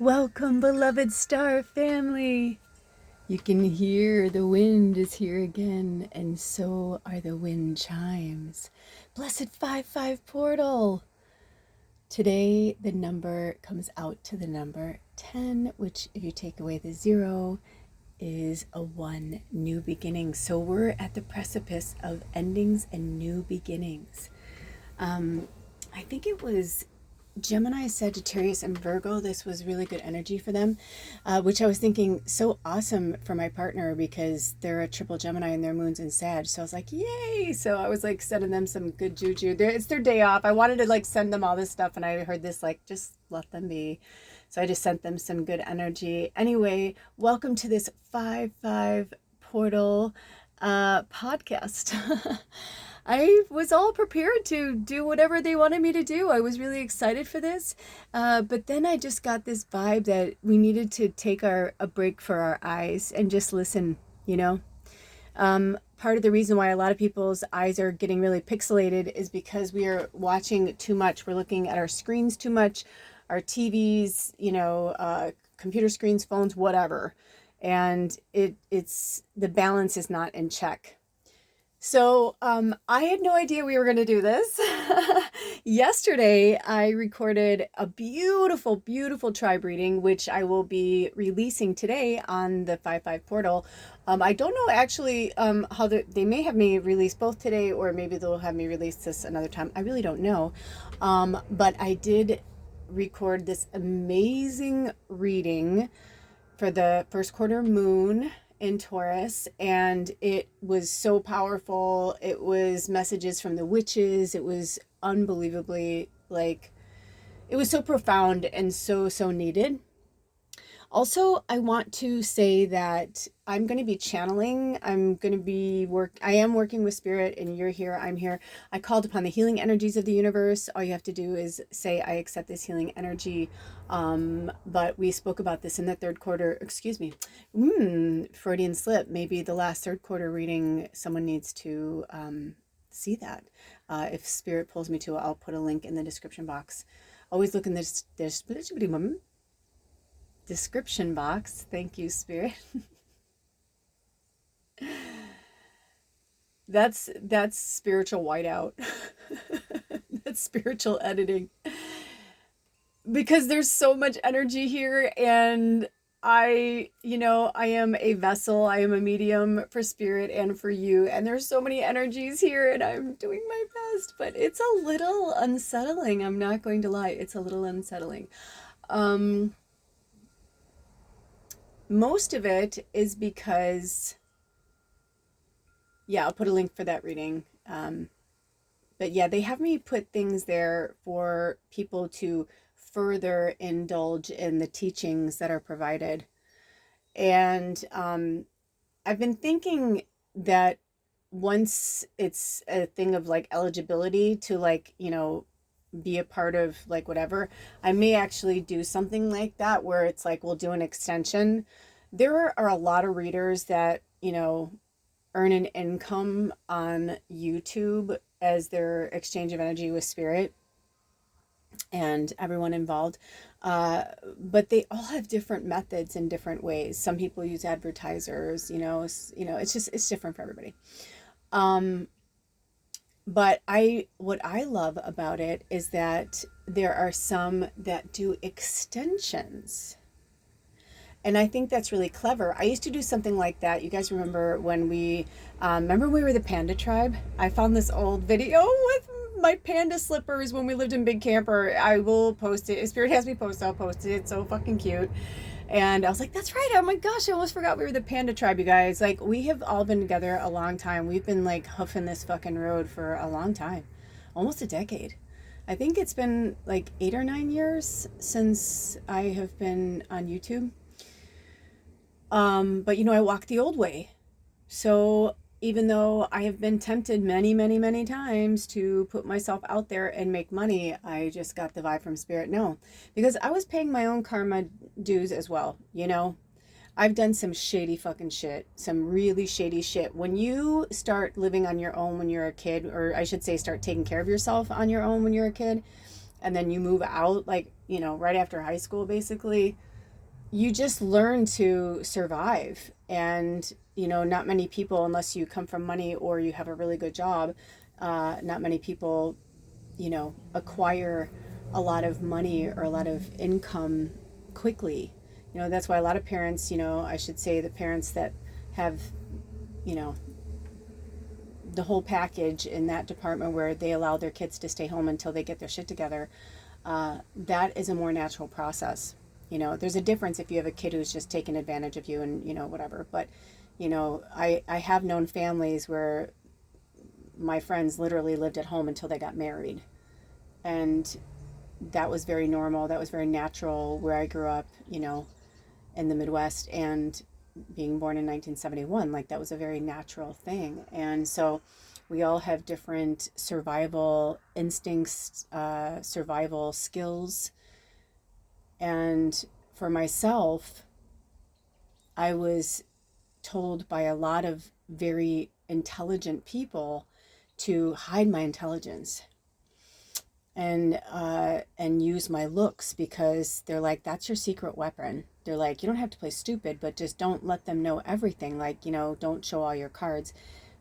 Welcome, beloved star family. You can hear the wind is here again, and so are the wind chimes. Blessed 5-5 portal. Today, the number comes out to the number 10, which, if you take away the 0, is a 1, new beginning. So we're at the precipice of endings and new beginnings. I think it was Gemini, Sagittarius, and Virgo. This was really good energy for them, which I was thinking so awesome for my partner because they're a triple Gemini and their moon's in Sag. So I was like, yay. So I was like sending them some good juju. It's their day off. I wanted to like send them all this stuff, and I heard this like, just let them be. So I just sent them some good energy. Anyway, welcome to this 5-5 portal podcast. I was all prepared to do whatever they wanted me to do. I was really excited for this. But then I just got this vibe that we needed to take a break for our eyes and just listen, you know? Part of the reason why a lot of people's eyes are getting really pixelated is because we are watching too much. We're looking at our screens too much, our TVs, computer screens, phones, whatever. And it's the balance is not in check. So I had no idea we were going to do this. Yesterday, I recorded a beautiful, beautiful tribe reading, which I will be releasing today on the 5-5 portal. I don't know actually how they may have me release both today, or maybe they'll have me release this another time. I really don't know. But I did record this amazing reading for the first quarter moon in Taurus, and it was so powerful. It was messages from the witches. It was unbelievably, it was so profound and so needed. Also, I want to say that I'm going to be channeling. I am working with spirit, and you're here, I'm here. I called upon the healing energies of the universe. All you have to do is say, I accept this healing energy. But we spoke about this in the third quarter, Freudian slip. Maybe the last third quarter reading, someone needs to see that. If spirit pulls me to it, I'll put a link in the description box. Always look in this description box. Thank you, spirit. That's spiritual whiteout. That's spiritual editing, because there's so much energy here, and I am a vessel. I am a medium for spirit and for you, and there's so many energies here, and I'm doing my best, but it's a little unsettling. I'm not going to lie. It's a little unsettling. Most of it is because, I'll put a link for that reading. But yeah, they have me put things there for people to further indulge in the teachings that are provided. And I've been thinking that once it's a thing of like eligibility to be a part of like whatever, I may actually do something like that where it's like we'll do an extension. There are a lot of readers that earn an income on YouTube as their exchange of energy with spirit and everyone involved, but they all have different methods in different ways. Some people use advertisers. It's different for everybody. But what I love about it is that there are some that do extensions. And I think that's really clever. I used to do something like that. You guys remember when we were the panda tribe? I found this old video with my panda slippers when we lived in Big Camper. I will post it. If Spirit has me post, I'll post it. It's so fucking cute. And I was like, that's right. Oh my gosh, I almost forgot we were the panda tribe, you guys. Like, we have all been together a long time. We've been like hoofing this fucking road for a long time. Almost a decade. I think it's been like 8 or 9 years since I have been on YouTube. But I walk the old way. So even though I have been tempted many, many, many times to put myself out there and make money, I just got the vibe from spirit. No, because I was paying my own karma dues as well. I've done some shady fucking shit, some really shady shit. When you start living on your own when you're a kid, or I should say start taking care of yourself on your own when you're a kid, and then you move out, right after high school, basically, you just learn to survive. And, not many people, unless you come from money or you have a really good job, not many people, acquire a lot of money or a lot of income quickly. That's why a lot of parents, I should say the parents that have, you know, the whole package in that department where they allow their kids to stay home until they get their shit together, that is a more natural process. There's a difference if you have a kid who's just taking advantage of you and, whatever. But, I have known families where my friends literally lived at home until they got married. And that was very normal. That was very natural where I grew up, in the Midwest, and being born in 1971, like that was a very natural thing. And so we all have different survival instincts, survival skills. And for myself, I was told by a lot of very intelligent people to hide my intelligence and use my looks, because they're like, that's your secret weapon. They're like, you don't have to play stupid, but just don't let them know everything. Like, don't show all your cards.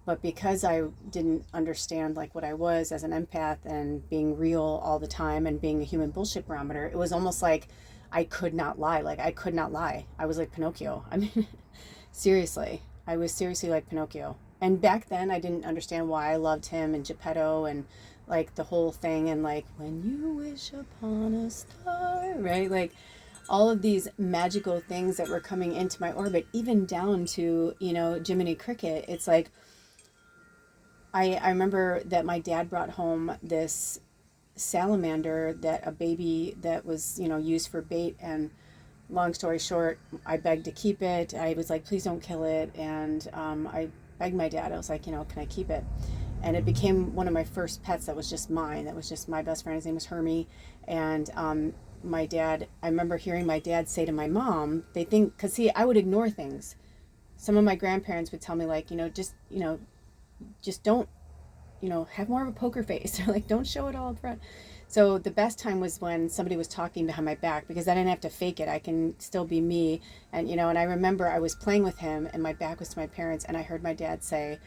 But because I didn't understand like what I was as an empath and being real all the time and being a human bullshit barometer, it was almost like I could not lie. Like I could not lie. I was like Pinocchio. I mean, seriously, I was seriously like Pinocchio. And back then I didn't understand why I loved him and Geppetto and like the whole thing, and like when you wish upon a star, right? Like all of these magical things that were coming into my orbit, even down to, Jiminy Cricket. It's like, I remember that my dad brought home this salamander, that a baby that was, used for bait. And long story short, I begged to keep it. I was like, please don't kill it. And I begged my dad. I was like, can I keep it? And it became one of my first pets that was just mine. That was just my best friend. His name was Hermie. And my dad, I remember hearing my dad say to my mom, they think, because see, I would ignore things. Some of my grandparents would tell me like, just don't, have more of a poker face. They're like, don't show it all up front. So the best time was when somebody was talking behind my back, because I didn't have to fake it. I can still be me. And, and I remember I was playing with him and my back was to my parents, and I heard my dad say,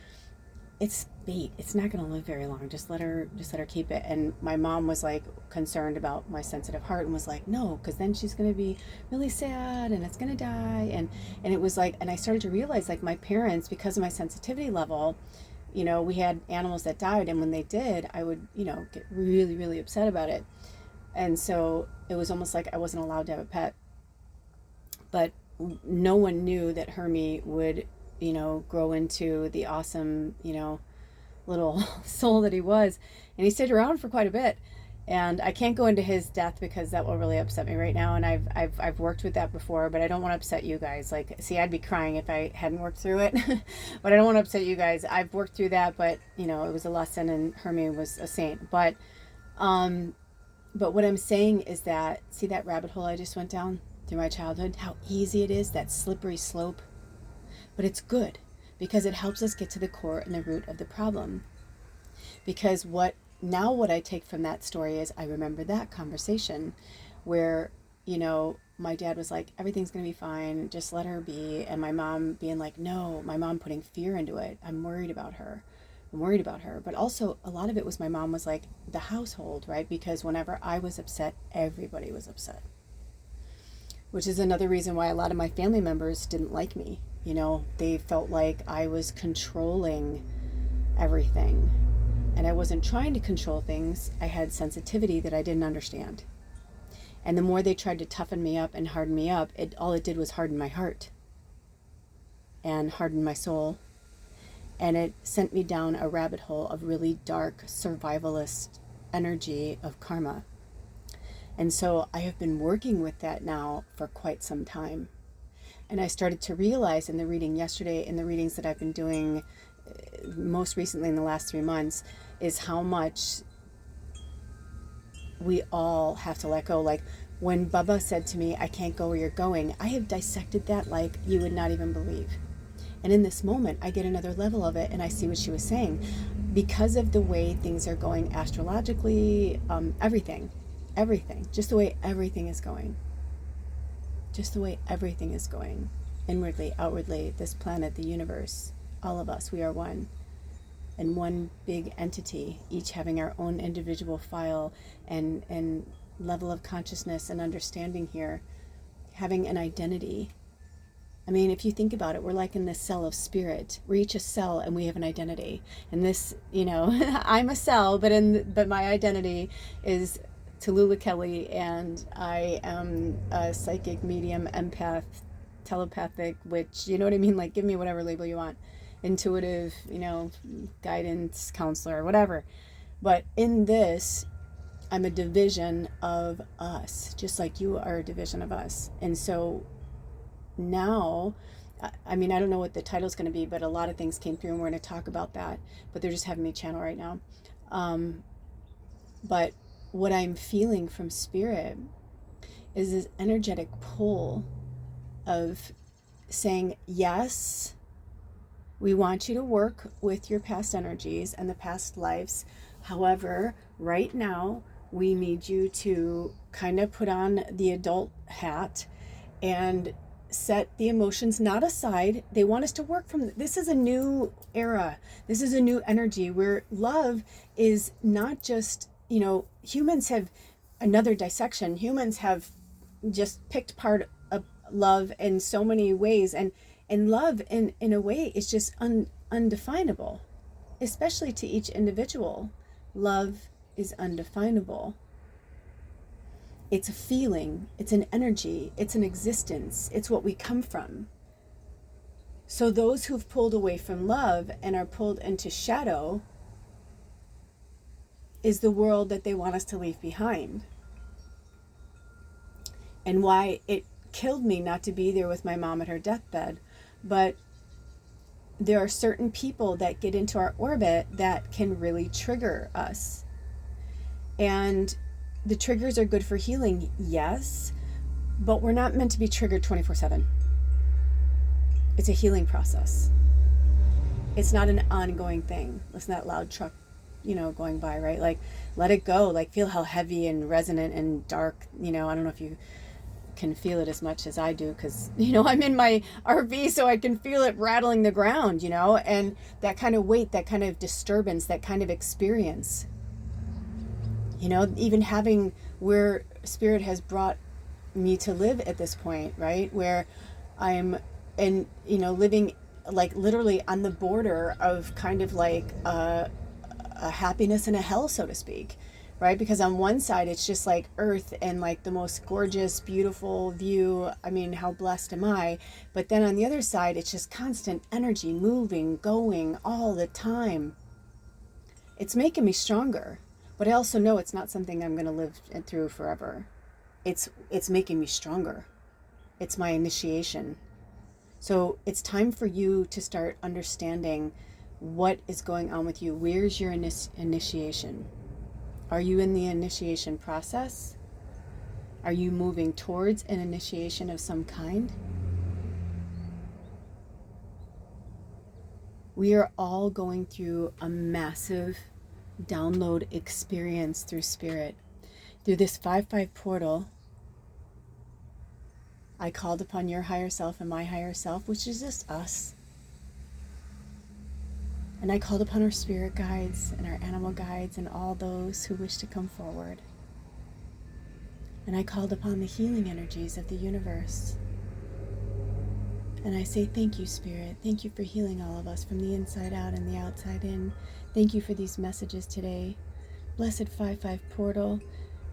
it's bait. It's not going to live very long. Just let her keep it. And my mom was like concerned about my sensitive heart and was like, no, because then she's going to be really sad and it's going to die. And it was like, and I started to realize like my parents, because of my sensitivity level, we had animals that died. And when they did, I would, get really, really upset about it. And so it was almost like I wasn't allowed to have a pet. But no one knew that Hermie would, grow into the awesome, little soul that he was. And he stayed around for quite a bit. And I can't go into his death because that will really upset me right now. And I've worked with that before, but I don't want to upset you guys. Like, see, I'd be crying if I hadn't worked through it, but I don't want to upset you guys. I've worked through that, but it was a lesson, and Hermie was a saint. But what I'm saying is that, see that rabbit hole I just went down through my childhood, how easy it is, that slippery slope. But it's good because it helps us get to the core and the root of the problem. Because what I take from that story is I remember that conversation where, my dad was like, everything's going to be fine. Just let her be. And my mom being like, no, my mom putting fear into it. I'm worried about her. But also a lot of it was my mom was like the household, right? Because whenever I was upset, everybody was upset. Which is another reason why a lot of my family members didn't like me. They felt like I was controlling everything. And I wasn't trying to control things. I had sensitivity that I didn't understand. And the more they tried to toughen me up and harden me up, all it did was harden my heart and harden my soul. And it sent me down a rabbit hole of really dark survivalist energy of karma. And so I have been working with that now for quite some time. And I started to realize in the reading yesterday, in the readings that I've been doing most recently in the last 3 months, is how much we all have to let go. Like when Bubba said to me, I can't go where you're going, I have dissected that like you would not even believe. And in this moment, I get another level of it and I see what she was saying. Because of the way things are going astrologically, everything, just the way everything is going. just the way everything is going, inwardly, outwardly, this planet, the universe, all of us, we are one. And one big entity, each having our own individual file and level of consciousness and understanding here, having an identity. I mean, if you think about it, we're like in this cell of spirit. We're each a cell and we have an identity. And this, I'm a cell, but my identity is Tallulah Kelly, and I am a psychic, medium, empath, telepathic, which, you know what I mean? Like, give me whatever label you want. Intuitive, guidance, counselor, whatever. But in this, I'm a division of us, just like you are a division of us. And so now, I mean, I don't know what the title's going to be, but a lot of things came through and we're going to talk about that. But they're just having me channel right now. But what I'm feeling from spirit is this energetic pull of saying, yes, we want you to work with your past energies and the past lives. However, right now, we need you to kind of put on the adult hat and set the emotions not aside. They want us to work from, this is a new era. This is a new energy where love is not just, humans have another dissection. Humans have just picked part of love in so many ways. And love, in a way, is just undefinable, especially to each individual. Love is undefinable. It's a feeling, it's an energy, it's an existence, it's what we come from. So those who've pulled away from love and are pulled into shadow is the world that they want us to leave behind. And why it killed me not to be there with my mom at her deathbed. But there are certain people that get into our orbit that can really trigger us. And the triggers are good for healing, yes, but we're not meant to be triggered 24/7. It's a healing process. It's not an ongoing thing. Listen to that loud truck, going by, right? Like, let it go. Like, feel how heavy and resonant and dark, I don't know if you can feel it as much as I do, because I'm in my RV, so I can feel it rattling the ground, and that kind of weight, that kind of disturbance, that kind of experience, even having where spirit has brought me to live at this point, right, where I'm living like literally on the border of kind of like a happiness and a hell, so to speak. Right? Because on one side, it's just like earth and like the most gorgeous, beautiful view. I mean, how blessed am I? But then on the other side, it's just constant energy, moving, going all the time. It's making me stronger. But I also know it's not something I'm going to live through forever. It's making me stronger. It's my initiation. So it's time for you to start understanding what is going on with you. Where's your initiation? Are you in the initiation process? Are you moving towards an initiation of some kind? We are all going through a massive download experience through spirit. Through this 5-5 portal, I called upon your higher self and my higher self, which is just us. And I called upon our spirit guides and our animal guides and all those who wish to come forward. And I called upon the healing energies of the universe. And I say, thank you, Spirit. Thank you for healing all of us from the inside out and the outside in. Thank you for these messages today. Blessed 5-5 portal.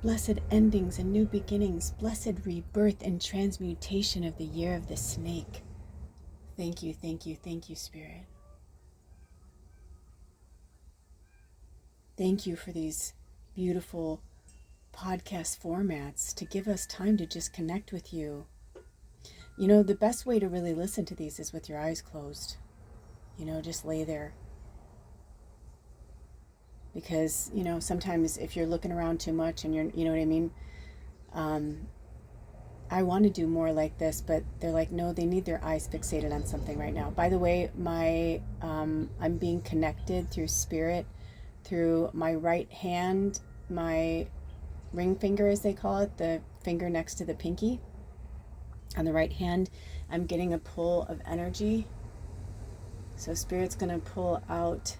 Blessed endings and new beginnings. Blessed rebirth and transmutation of the year of the snake. Thank you, thank you, thank you, Spirit. Thank you for these beautiful podcast formats to give us time to just connect with you. The best way to really listen to these is with your eyes closed. Just lay there. Because, sometimes if you're looking around too much and you know what I mean? I want to do more like this, but they're like, no, they need their eyes fixated on something right now. By the way, I'm being connected through spirit, through my right hand, my ring finger, as they call it, the finger next to the pinky. On the right hand, I'm getting a pull of energy. So Spirit's going to pull out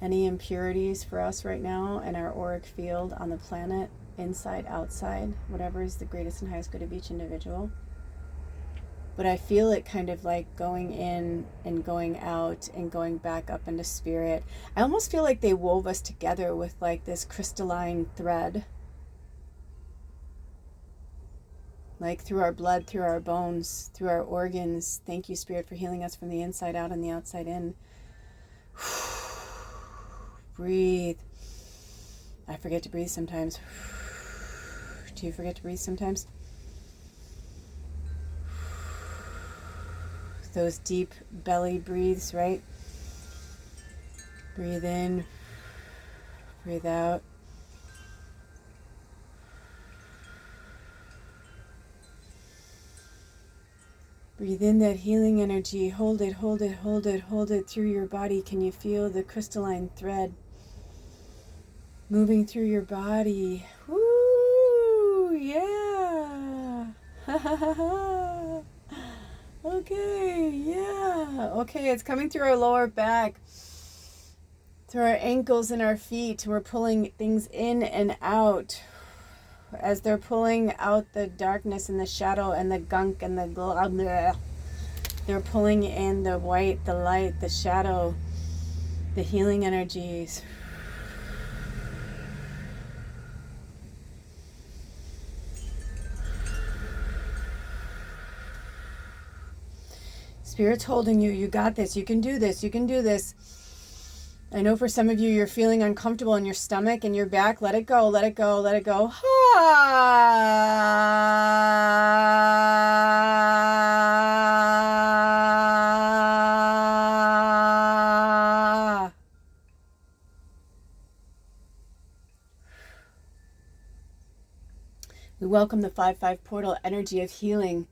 any impurities for us right now in our auric field on the planet, inside, outside, whatever is the greatest and highest good of each individual. But I feel it kind of like going in and going out and going back up into Spirit. I almost feel like they wove us together with like this crystalline thread. Like through our blood, through our bones, through our organs. Thank you, Spirit, for healing us from the inside out and the outside in. Breathe. I forget to breathe sometimes. Do you forget to breathe sometimes? Those deep belly breathes, right? Breathe in, breathe out. Breathe in that healing energy. Hold it, hold it, hold it, hold it through your body. Can you feel the crystalline thread moving through your body? Woo! Yeah! Ha ha ha ha! Okay, yeah. Okay, it's coming through our lower back, through our ankles and our feet. We're pulling things in and out. As they're pulling out the darkness and the shadow and the gunk and the blah, blah. They're pulling in the white, the light, the shadow, the healing energies. Spirit's holding you. You got this. You can do this. You can do this. I know for some of you, you're feeling uncomfortable in your stomach and your back. Let it go. Let it go. Let it go. We welcome the 5-5 portal energy of healing,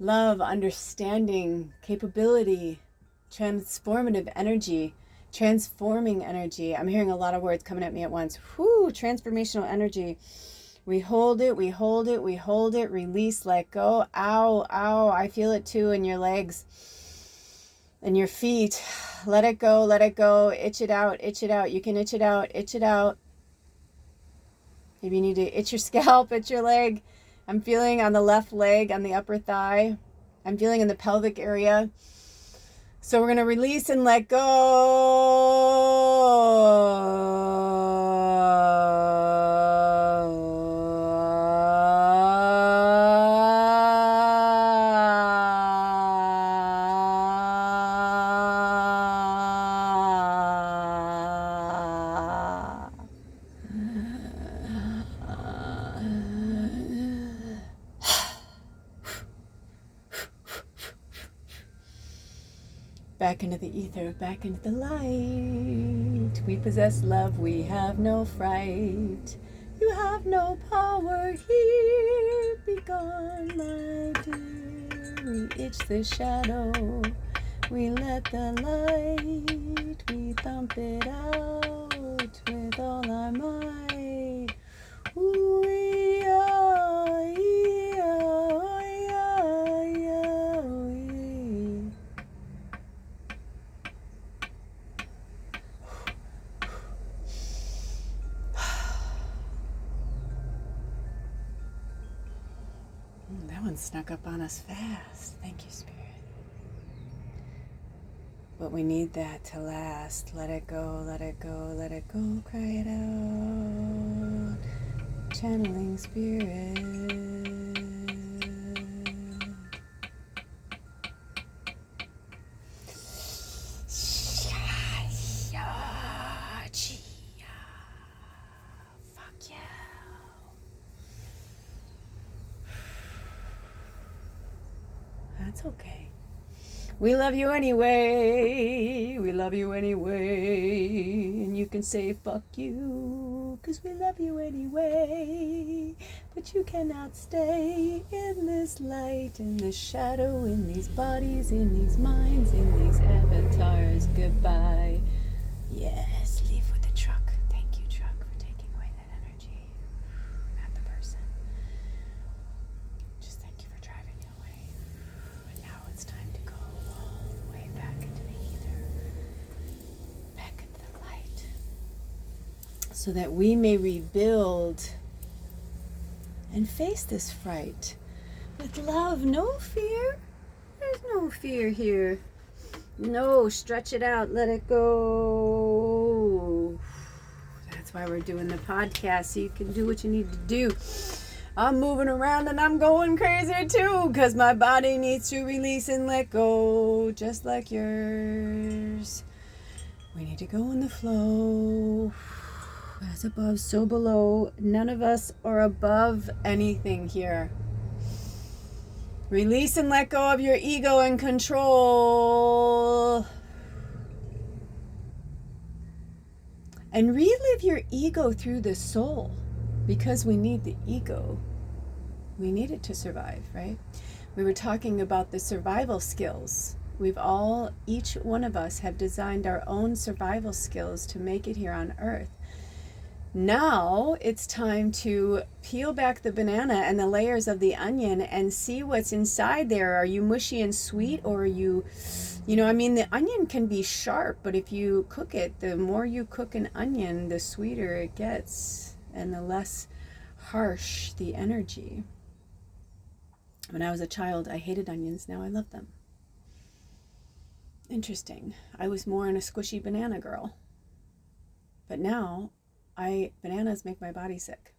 love, understanding, capability, transformative energy, transforming energy. I'm hearing a lot of words coming at me at once. Whoo, transformational energy. We hold it, we hold it, we hold it, release, let go. Ow, ow, I feel it too in your legs and your feet. Let it go, let it go. Itch it out, itch it out. You can itch it out, itch it out. Maybe you need to itch your scalp, itch your leg. I'm feeling on the left leg, on the upper thigh. I'm feeling in the pelvic area. So we're going to release and let go. Back into the ether, back into the light. We possess love, we have no fright. You have no power here. Be gone, my dear. We itch the shadow. We let the light. We thump it out with all our might. Ooh, That one snuck up on us fast. Thank you, Spirit. But we need that to last. Let it go, let it go, let it go. Cry it out. Channeling Spirit. Fuck yeah. That's okay. We love you anyway. We love you anyway. And you can say fuck you, 'cause we love you anyway. But you cannot stay in this light, in this shadow, in these bodies, in these minds, in these avatars. Goodbye. Yes, leave with the truck. Thank you, truck, for taking away that energy. Not the person. Just thank you for so that we may rebuild and face this fright with love. No fear. There's no fear here. No, stretch it out. Let it go. That's why we're doing the podcast, so you can do what you need to do. I'm moving around and I'm going crazy too, because my body needs to release and let go, just like yours. We need to go in the flow. As above, so below. None of us are above anything here. Release and let go of your ego and control. And relive your ego through the soul, because we need the ego. We need it to survive, right? We were talking about the survival skills. Each one of us have designed our own survival skills to make it here on earth. Now it's time to peel back the banana and the layers of the onion and see what's inside there. Are you mushy and sweet, or are you, the onion can be sharp, but if you cook it, the more you cook an onion, the sweeter it gets and the less harsh the energy. When I was a child, I hated onions. Now I love them. Interesting. I was more in a squishy banana girl. But now bananas make my body sick.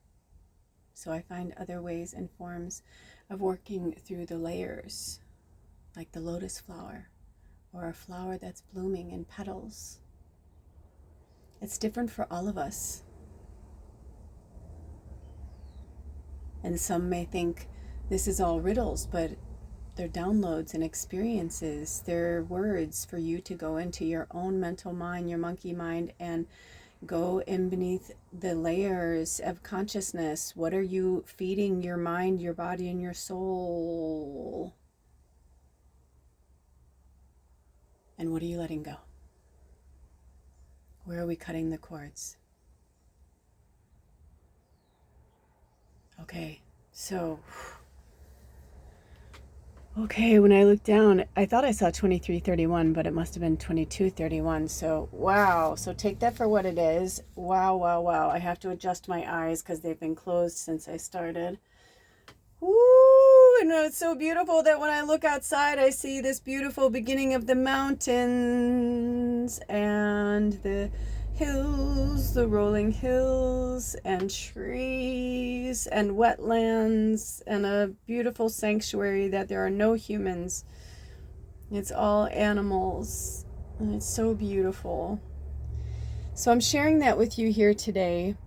So I find other ways and forms of working through the layers, like the lotus flower, or a flower that's blooming in petals. It's different for all of us. And some may think this is all riddles, but they're downloads and experiences. They're words for you to go into your own mental mind, your monkey mind, and go in beneath the layers of consciousness. What are you feeding your mind, your body, and your soul? And what are you letting go? Where are we cutting the cords? Okay, when I looked down, I thought I saw 23:31, but it must have been 22:31. So, wow. So take that for what it is. Wow, wow, wow. I have to adjust my eyes because they've been closed since I started. Woo! And it's so beautiful that when I look outside, I see this beautiful beginning of the mountains and the hills, the rolling hills and trees and wetlands and a beautiful sanctuary that there are no humans. It's all animals, and it's so beautiful. So I'm sharing that with you here today.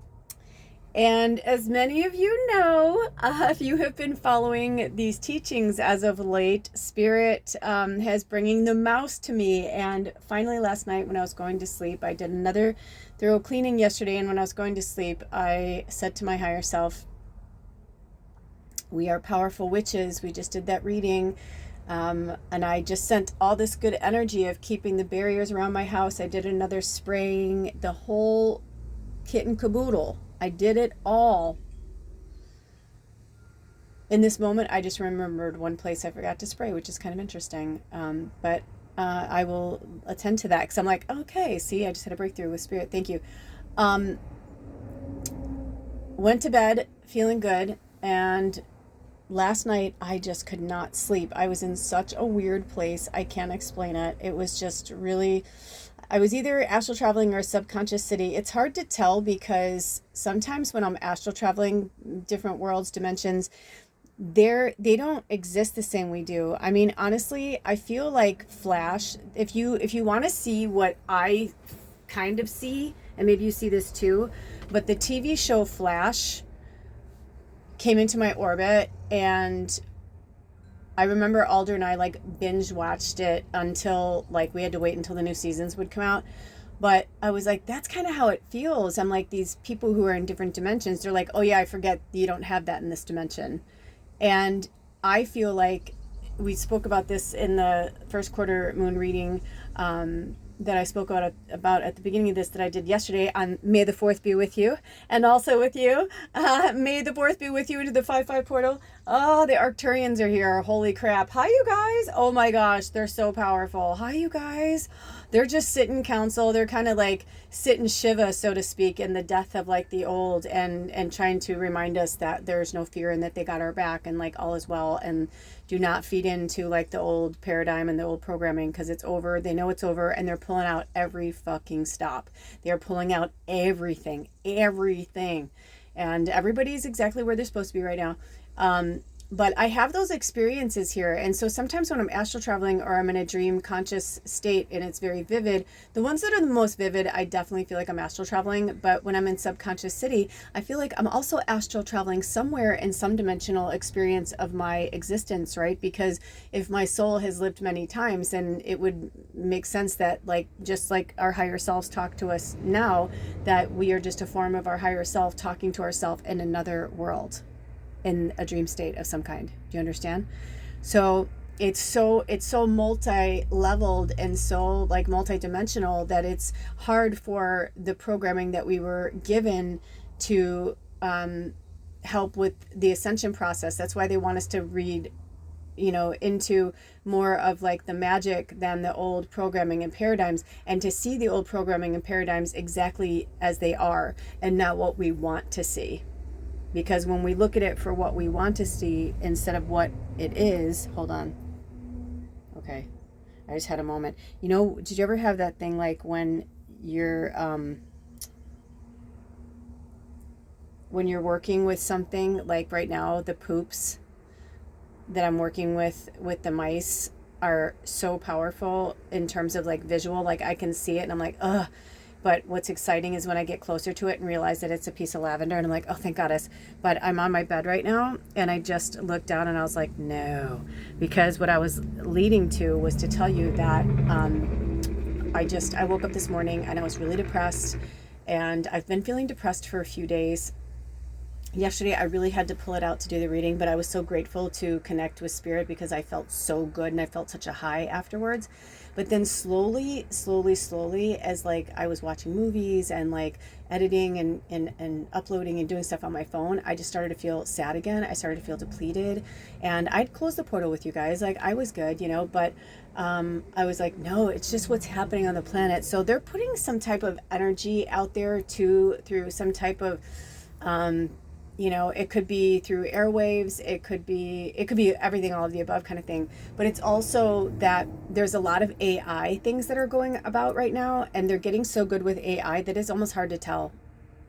And as many of you know, if you have been following these teachings as of late, Spirit has bringing the mouse to me. And finally last night when I was going to sleep, I did another thorough cleaning yesterday. And when I was going to sleep, I said to my higher self, we are powerful witches. We just did that reading. And I just sent all this good energy of keeping the barriers around my house. I did another spraying, the whole kit and caboodle. I did it all. In this moment, I just remembered one place I forgot to spray, which is kind of interesting. But I will attend to that because I'm like, okay, see, I just had a breakthrough with Spirit. Thank you. Went to bed feeling good. And last night, I just could not sleep. I was in such a weird place. I can't explain it. It was just really... I was either astral traveling or subconscious city. It's hard to tell because sometimes when I'm astral traveling, different worlds, dimensions, they don't exist the same we do. I mean, honestly, I feel like Flash. If you want to see what I kind of see, and maybe you see this too, but the TV show Flash came into my orbit, and I remember Alder and I binge watched it until we had to wait until the new seasons would come out. But I was like, that's kind of how it feels. I'm like, these people who are in different dimensions, they're like, oh yeah, I forget you don't have that in this dimension. And I feel like we spoke about this in the first quarter moon reading. that I spoke about at the beginning of this that I did yesterday on May the 4th be with you, and also with you. May the 4th be with you into the 5-5 portal. Oh, the Arcturians are here. Holy crap. Hi, you guys. Oh my gosh, they're so powerful. Hi, you guys. They're just sitting council. They're kind of like sitting Shiva, so to speak, in the death of like the old, and trying to remind us that there's no fear and that they got our back and like all is well, and do not feed into like the old paradigm and the old programming, because it's over. They know it's over, and they're pulling out every fucking stop. They're pulling out everything, and everybody's exactly where they're supposed to be right now. But I have those experiences here. And so sometimes when I'm astral traveling or I'm in a dream conscious state and it's very vivid, the ones that are the most vivid, I definitely feel like I'm astral traveling. But when I'm in subconscious city, I feel like I'm also astral traveling somewhere in some dimensional experience of my existence, right? Because if my soul has lived many times, then it would make sense that like, just like our higher selves talk to us now, that we are just a form of our higher self talking to ourselves in another world, in a dream state of some kind. Do you understand? So it's so multi-leveled and so like multi-dimensional that it's hard for the programming that we were given to help with the ascension process. That's why they want us to read, you know, into more of like the magic than the old programming and paradigms, and to see the old programming and paradigms exactly as they are and not what we want to see. Because when we look at it for what we want to see instead of what it is, hold on. Okay. I just had a moment. You know, did you ever have that thing like when you're working with something, like right now, the poops that I'm working with the mice are so powerful in terms of like visual, like I can see it and I'm like, ugh. But what's exciting is when I get closer to it and realize that it's a piece of lavender, and I'm like, oh, thank goddess. But I'm on my bed right now, and I just looked down and I was like, no. Because what I was leading to was to tell you that I woke up this morning and I was really depressed, and I've been feeling depressed for a few days. Yesterday, I really had to pull it out to do the reading, but I was so grateful to connect with spirit because I felt so good and I felt such a high afterwards. But then slowly, as like I was watching movies and like editing and uploading and doing stuff on my phone, I just started to feel sad again. I started to feel depleted, and I'd closed the portal with you guys. Like I was good, you know, but I was like, no, it's just what's happening on the planet. So they're putting some type of energy out there too, through some type of you know, it could be through airwaves, it could be everything, all of the above kind of thing. But it's also that there's a lot of AI things that are going about right now, and they're getting so good with AI that it's almost hard to tell.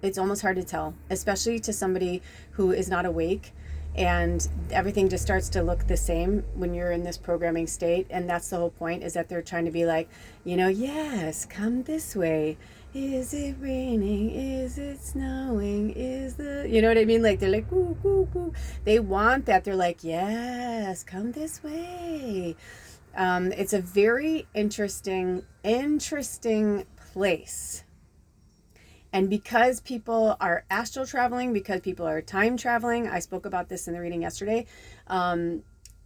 It's almost hard to tell, especially to somebody who is not awake, and everything just starts to look the same when you're in this programming state. And that's the whole point, is that they're trying to be like, you know, yes, come this way. Is it raining? Is it snowing? You know what I mean? Like, they're like, woo, woo, woo. They want that. They're like, yes, come this way. It's a very interesting place. And because people are astral traveling, because people are time traveling, I spoke about this in the reading yesterday,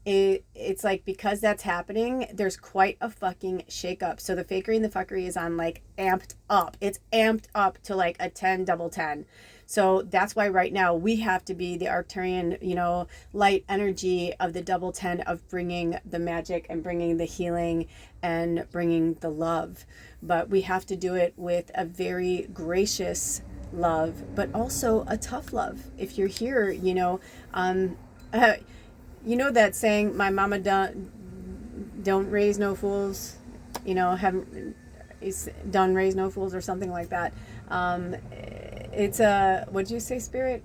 it's like, because that's happening, there's quite a fucking shakeup. So the fakery and the fuckery is on like amped up. It's amped up to like a 10 double 10. So that's why right now we have to be the Arcturian, you know, light energy of the double 10 of bringing the magic and bringing the healing and bringing the love. But we have to do it with a very gracious love, but also a tough love. If you're here, you know, you know that saying, my mama don't raise no fools, you know, don't raise no fools, or something like that. It's what'd you say, Spirit?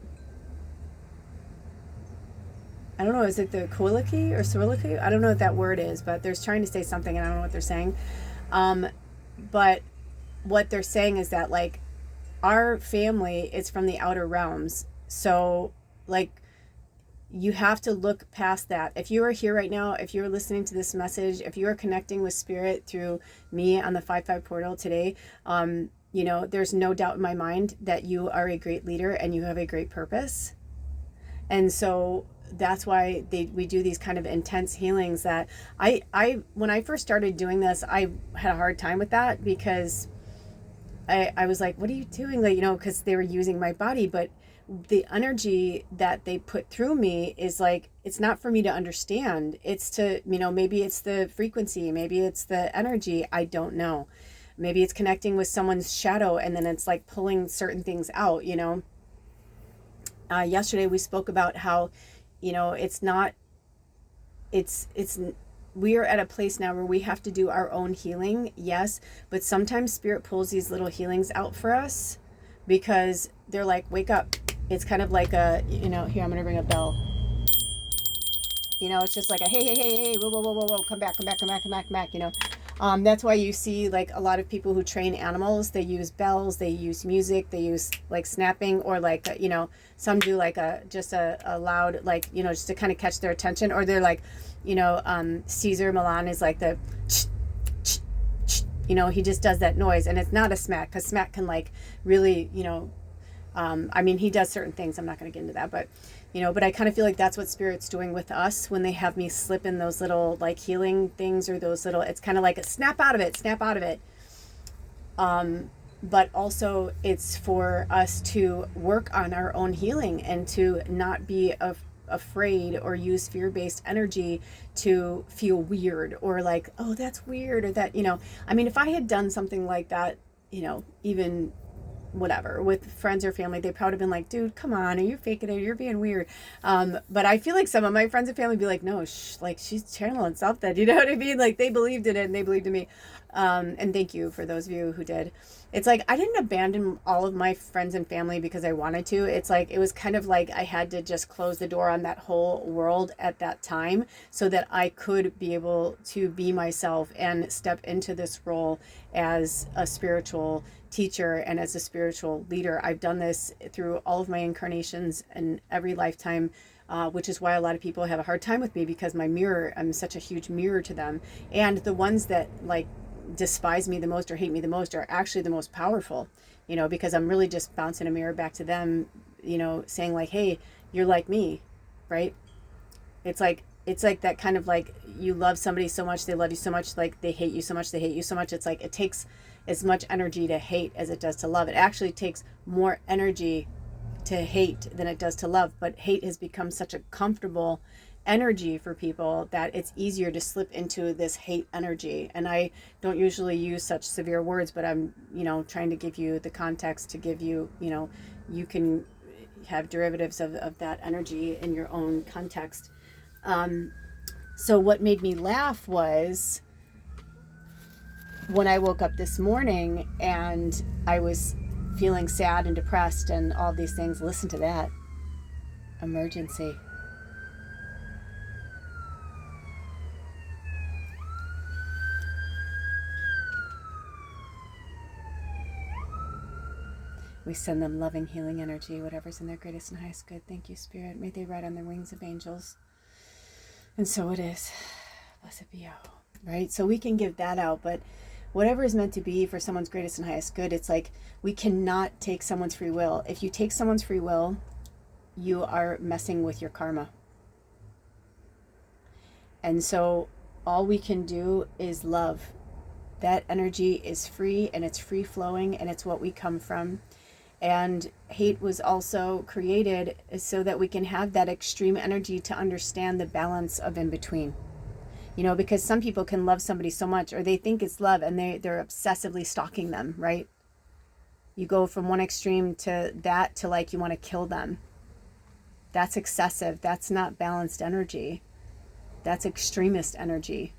I don't know, is it the Koiliki or Soliloquy? I don't know what that word is, but they're trying to say something and I don't know what they're saying. But what they're saying is that like our family is from the outer realms. So like, you have to look past that. If you are here right now, if you're listening to this message, if you are connecting with spirit through me on the 5-5 portal today, you know, there's no doubt in my mind that you are a great leader and you have a great purpose. And so that's why we do these kind of intense healings that I when I first started doing this, I had a hard time with that because I was like, what are you doing? Like, because they were using my body, but the energy that they put through me is like, it's not for me to understand. It's to, maybe it's the frequency, maybe it's the energy. I don't know. Maybe it's connecting with someone's shadow and then it's like pulling certain things out, Yesterday we spoke about how, it's not, it's we are at a place now where we have to do our own healing, yes, but sometimes spirit pulls these little healings out for us because they're like, wake up. It's kind of like a, here, I'm gonna ring a bell. It's just like a hey, whoa, whoa, whoa, whoa, whoa, come back. That's why you see like a lot of people who train animals, they use bells, they use music, they use like snapping, or like, some do like just a loud, like, just to kind of catch their attention, or they're like, Caesar Milan is like the, he just does that noise, and it's not a smack, because smack can like really, he does certain things. I'm not going to get into that, but but I kind of feel like that's what Spirit's doing with us when they have me slip in those little like healing things, or those little, it's kind of like a snap out of it. But also it's for us to work on our own healing and to not be afraid or use fear-based energy to feel weird, or like, oh, that's weird, or that, if I had done something like that, even whatever with friends or family, they probably have been like, dude, come on, are you faking it, you're being weird. But I feel like some of my friends and family be like, no, like, she's channeling something, you know what I mean? Like, they believed in it and they believed in me. And thank you for those of you who did. It's like, I didn't abandon all of my friends and family because I wanted to. It's like, it was kind of like I had to just close the door on that whole world at that time so that I could be able to be myself and step into this role as a spiritual teacher and as a spiritual leader. I've done this through all of my incarnations and every lifetime, which is why a lot of people have a hard time with me, because I'm such a huge mirror to them. And the ones that like despise me the most or hate me the most are actually the most powerful, because I'm really just bouncing a mirror back to them, saying like, hey, you're like me, right? It's like that kind of like, you love somebody so much, they love you so much, like they hate you so much, they hate you so much. It's like, it takes as much energy to hate as it does to love. It actually takes more energy to hate than it does to love, but hate has become such a comfortable energy for people that it's easier to slip into this hate energy. And I don't usually use such severe words, but I'm, trying to give you the context to give you, you can have derivatives of that energy in your own context. So what made me laugh was when I woke up this morning and I was feeling sad and depressed and all these things. Listen to that. Emergency. We send them loving, healing energy, whatever's in their greatest and highest good. Thank you, Spirit. May they ride on the wings of angels. And so it is. Blessed be you. Right? So we can give that out, but whatever is meant to be for someone's greatest and highest good, it's like we cannot take someone's free will. If you take someone's free will, you are messing with your karma. And so all we can do is love. That energy is free and it's free flowing and it's what we come from. And hate was also created so that we can have that extreme energy to understand the balance of in between. Because some people can love somebody so much, or they think it's love, and they're obsessively stalking them, right? You go from one extreme to that to like you want to kill them. That's excessive. That's not balanced energy. That's extremist energy.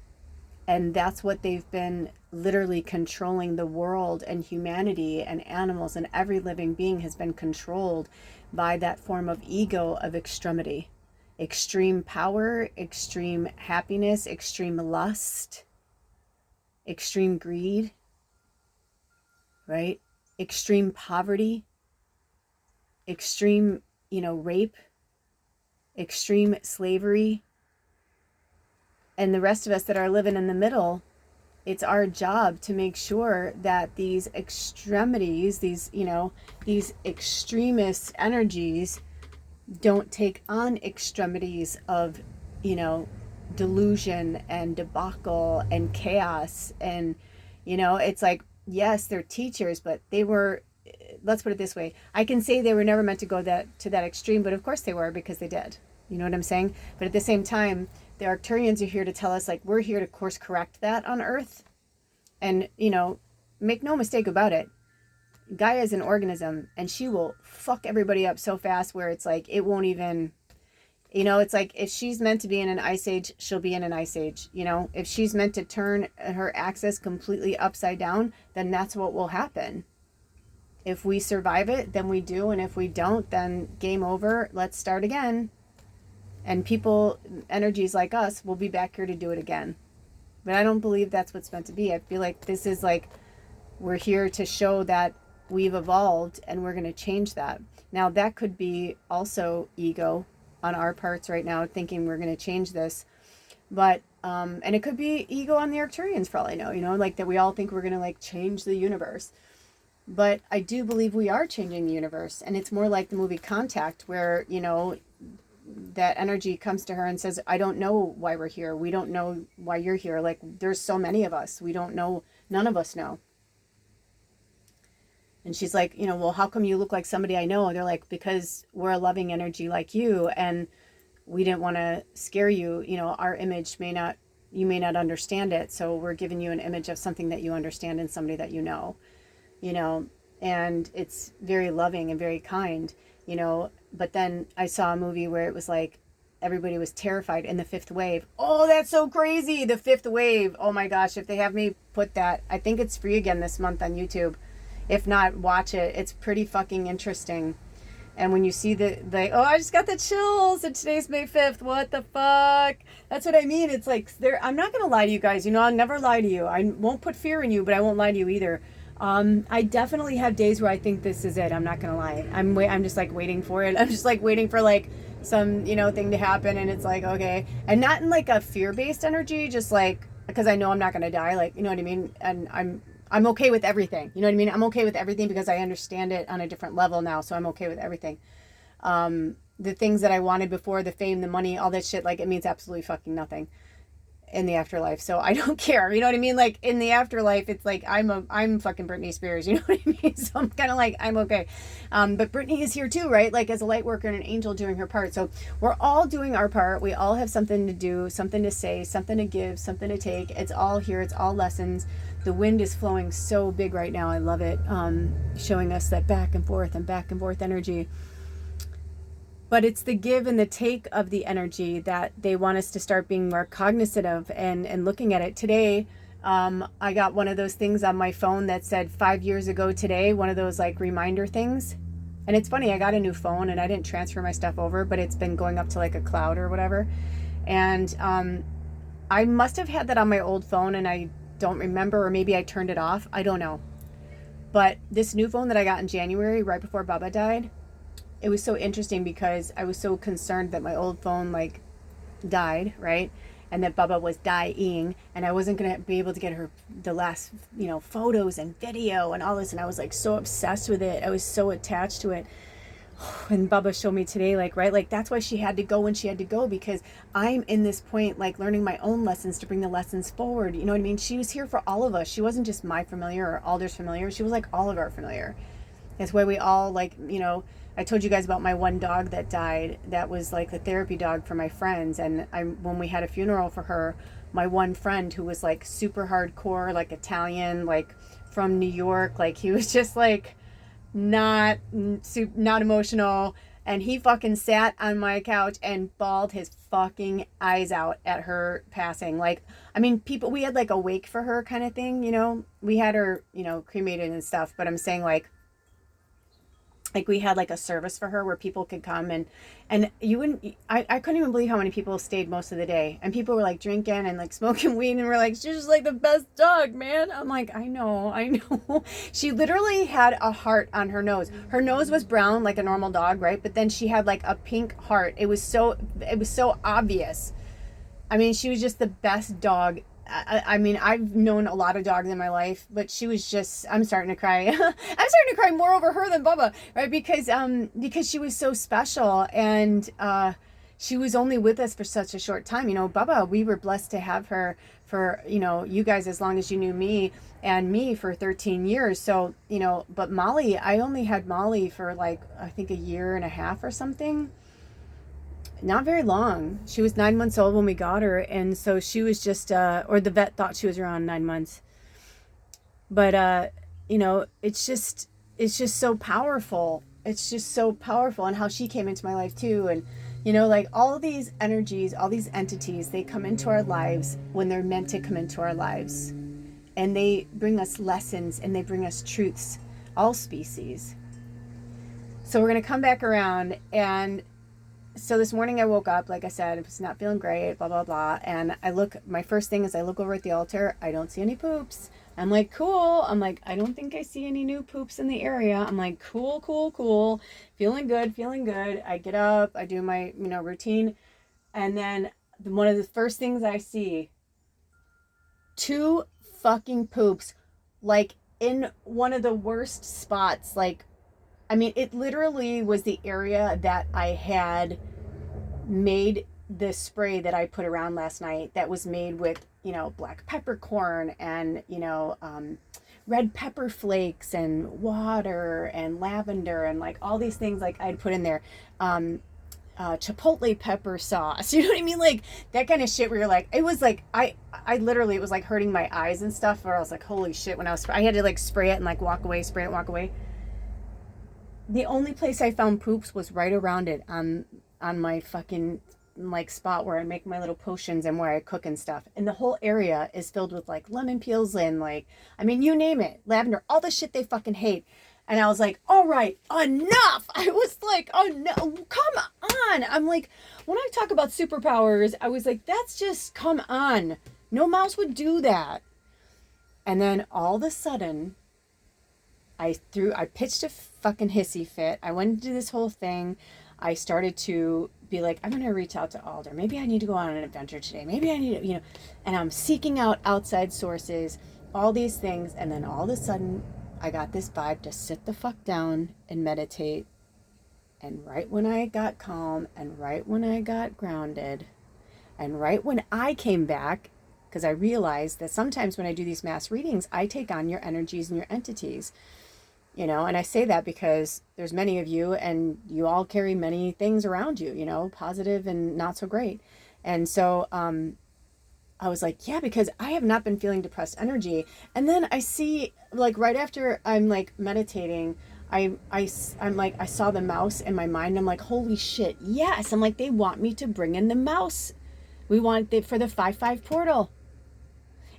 And that's what they've been literally controlling the world and humanity and animals, and every living being has been controlled by that form of ego of extremity. Extreme power, extreme happiness, extreme lust, extreme greed, right? Extreme poverty, extreme, rape, extreme slavery. And the rest of us that are living in the middle, it's our job to make sure that these extremities, these extremist energies don't take on extremities of, you know, delusion and debacle and chaos. And, you know, it's like, yes, they're teachers, but they were, let's put it this way. I can say they were never meant to go to that extreme, but of course they were, because they did. You know what I'm saying? But at the same time, the Arcturians are here to tell us, like, we're here to course correct that on Earth. And, you know, make no mistake about it. Gaia is an organism, and she will fuck everybody up so fast where it's like, it won't even, you know, it's like, if she's meant to be in an ice age, she'll be in an ice age. You know, if she's meant to turn her axis completely upside down, then that's what will happen. If we survive it, then we do. And if we don't, then game over. Let's start again. And people, energies like us, will be back here to do it again. But I don't believe that's what's meant to be. I feel like this is like, we're here to show that we've evolved and we're going to change that. Now, that could be also ego on our parts right now, thinking we're going to change this. But, and it could be ego on the Arcturians for all I know, you know, like that we all think we're going to like change the universe. But I do believe we are changing the universe. And it's more like the movie Contact, where, you know, that energy comes to her and says, I don't know why we're here. We don't know why you're here. Like, there's so many of us. We don't know. None of us know. And she's like, you know, well, how come you look like somebody I know? And they're like, because we're a loving energy like you, and we didn't want to scare you. You know, our image you may not understand it. So we're giving you an image of something that you understand and somebody that you know, and it's very loving and very kind, you know. But then I saw a movie where it was like, everybody was terrified in the fifth wave. Oh, that's so crazy. The fifth wave. Oh my gosh. If they have me put that, I think it's free again this month on YouTube. If not, watch it. It's pretty fucking interesting. And when you see oh, I just got the chills, and today's May 5th. What the fuck? That's what I mean. It's like, I'm not going to lie to you guys. You know, I'll never lie to you. I won't put fear in you, but I won't lie to you either. I definitely have days where I think this is it. I'm not going to lie. I'm just like waiting for it. I'm just like waiting for like some, you know, thing to happen. And it's like, okay. And not in like a fear-based energy, just like, because I know I'm not going to die. Like, you know what I mean? And I'm okay with everything. You know what I mean? I'm okay with everything because I understand it on a different level now. So I'm okay with everything. The things that I wanted before, the fame, the money, all that shit, like, it means absolutely fucking nothing in the afterlife. So I don't care. You know what I mean? Like, in the afterlife, it's like, I'm fucking Britney Spears. You know what I mean? So I'm kind of like, I'm okay. But Britney is here too, right? Like, as a light worker and an angel doing her part. So we're all doing our part. We all have something to do, something to say, something to give, something to take. It's all here. It's all lessons. The wind is flowing so big right now. I love it. Showing us that back and forth energy. But it's the give and the take of the energy that they want us to start being more cognizant of and looking at it. Today, I got one of those things on my phone that said 5 years ago today, one of those like reminder things. And it's funny, I got a new phone and I didn't transfer my stuff over, but it's been going up to like a cloud or whatever. And I must have had that on my old phone and I don't remember, or maybe I turned it off. I don't know. But this new phone that I got in January, right before Bubba died, it was so interesting because I was so concerned that my old phone like died, right? And that Bubba was dying and I wasn't going to be able to get her the last, you know, photos and video and all this. And I was like so obsessed with it. I was so attached to it. And Bubba showed me today, like, right, like that's why she had to go when she had to go, because I'm in this point, like learning my own lessons to bring the lessons forward. You know what I mean? She was here for all of us. She wasn't just my familiar or Alder's familiar. She was like all of our familiar. That's why we all, like, you know, I told you guys about my one dog that died. That was like the therapy dog for my friends. And when we had a funeral for her, my one friend who was like super hardcore, like Italian, like from New York, like he was just like not emotional. And he fucking sat on my couch and bawled his fucking eyes out at her passing. Like, I mean, we had like a wake for her kind of thing, you know. We had her, you know, cremated and stuff. But I'm saying like we had like a service for her where people could come and you wouldn't, I couldn't even believe how many people stayed most of the day. And people were like drinking and like smoking weed and we're like, she's just like the best dog, man. I'm like, I know. She literally had a heart on her nose. Her nose was brown like a normal dog, right? But then she had like a pink heart. It was so obvious. I mean, she was just the best dog I mean, I've known a lot of dogs in my life, but she was just, I'm starting to cry. I'm starting to cry more over her than Bubba, right? Because she was so special, and she was only with us for such a short time. You know, Bubba, we were blessed to have her for, you know, you guys as long as you knew me, and me for 13 years. So, you know, but Molly, I only had Molly for like, I think a year and a half or something. Not very long. She was 9 months old when we got her, and so she was just or the vet thought she was around 9 months. But you know, it's just so powerful. It's just so powerful, and how she came into my life too. And you know, like all of these energies, all these entities, they come into our lives when they're meant to come into our lives, and they bring us lessons and they bring us truths, all species. So we're going to come back around. And so this morning I woke up, like I said, I was not feeling great, blah, blah, blah. And my first thing is I look over at the altar. I don't see any poops. I'm like, cool. I'm like, I don't think I see any new poops in the area. I'm like, cool, cool, cool. Feeling good, feeling good. I get up, I do my, you know, routine. And then one of the first things I see, 2 fucking poops, like in one of the worst spots. Like, I mean, it literally was the area that I had made the spray that I put around last night, that was made with, you know, black peppercorn and, you know, red pepper flakes and water and lavender and like all these things like I'd put in there. Chipotle pepper sauce, you know what I mean? Like that kind of shit where you're like, it was like, I literally, it was like hurting my eyes and stuff, where I was like, holy shit, when I had to like spray it and like walk away, spray it, walk away. The only place I found poops was right around it on my fucking like spot where I make my little potions and where I cook and stuff. And the whole area is filled with like lemon peels and like, I mean, you name it, lavender, all the shit they fucking hate. And I was like, all right, enough. I was like, oh no, come on. I'm like, when I talk about superpowers, I was like, that's just, come on. No mouse would do that. And then all of a sudden, I pitched a fucking hissy fit. I went to do this whole thing. I started to be like, I'm going to reach out to Alder. Maybe I need to go on an adventure today. Maybe I need to, you know, and I'm seeking out outside sources, all these things. And then all of a sudden I got this vibe to sit the fuck down and meditate. And right when I got calm and right when I got grounded and right when I came back, because I realized that sometimes when I do these mass readings, I take on your energies and your entities. You know, and I say that because there's many of you and you all carry many things around you, you know, positive and not so great. And so I was like, yeah, because I have not been feeling depressed energy. And then I see, like, right after I'm like meditating, I'm like, I saw the mouse in my mind. I'm like, holy shit, yes. I'm like, they want me to bring in the mouse. We want it for the 5-5 portal.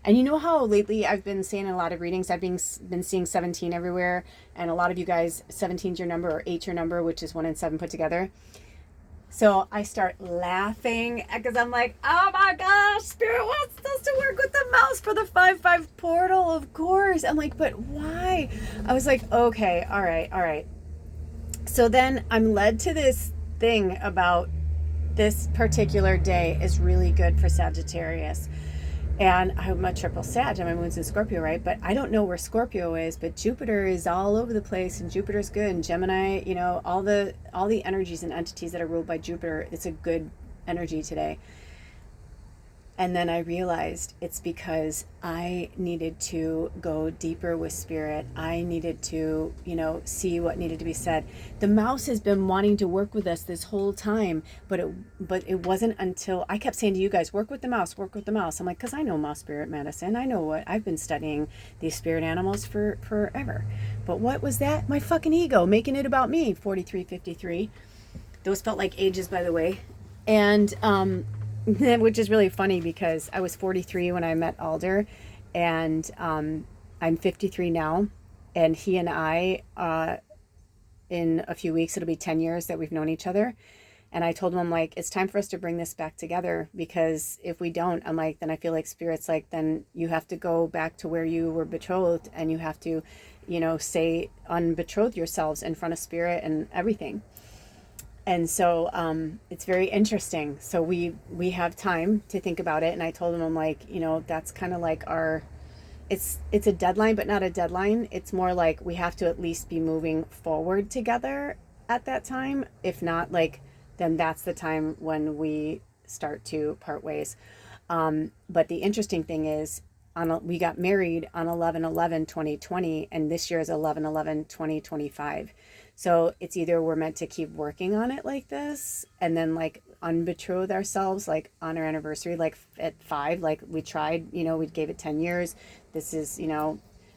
And you know how lately I've been saying in a lot of readings, I've been seeing 17 everywhere. And a lot of you guys, 17's your number, or 8's your number, which is 1 and 7 put together. So I start laughing because I'm like, oh my gosh, Spirit wants us to work with the mouse for the 5-5 portal, of course. I'm like, but why? I was like, okay, all right. So then I'm led to this thing about this particular day is really good for Sagittarius. And I'm a triple Sag, and my moon's in Scorpio, right? But I don't know where Scorpio is, but Jupiter is all over the place, and Jupiter's good. And Gemini, you know, all the energies and entities that are ruled by Jupiter, it's a good energy today. And then I realized it's because I needed to go deeper with Spirit. I needed to, you know, see what needed to be said. The mouse has been wanting to work with us this whole time, but it wasn't until I kept saying to you guys, work with the mouse, work with the mouse. I'm like, because I know mouse spirit medicine. I know what I've been studying these spirit animals for forever. But what was that? My fucking ego making it about me. 43, 53. Those felt like ages, by the way. And which is really funny because I was 43 when I met Alder, and I'm 53 now, and he and I, in a few weeks, it'll be 10 years that we've known each other. And I told him, I'm like, it's time for us to bring this back together, because if we don't, I'm like, then I feel like Spirit's like, then you have to go back to where you were betrothed, and you have to, you know, say unbetroth yourselves in front of Spirit and everything. And so it's very interesting. So we have time to think about it. And I told him, I'm like, that's kind of like our, it's a deadline, but not a deadline. It's more like we have to at least be moving forward together at that time. If not, like, then that's the time when we start to part ways. But the interesting thing is, we got married on 11/11/2020, and this year is 11/11/2025. So it's either we're meant to keep working on it like this and then like unbetroth ourselves like on our anniversary, like at 5, like we tried, we gave it 10 years. This is,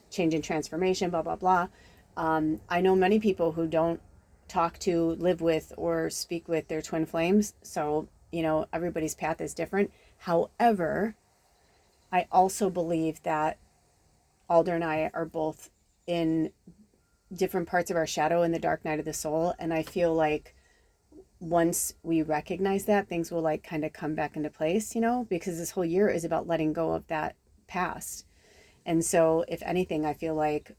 change and transformation, blah, blah, blah. I know many people who don't talk to, live with, or speak with their twin flames. So, everybody's path is different. However, I also believe that Alder and I are both in different parts of our shadow in the dark night of the soul. And I feel like once we recognize that, things will like kind of come back into place, because this whole year is about letting go of that past. And so if anything, I feel like,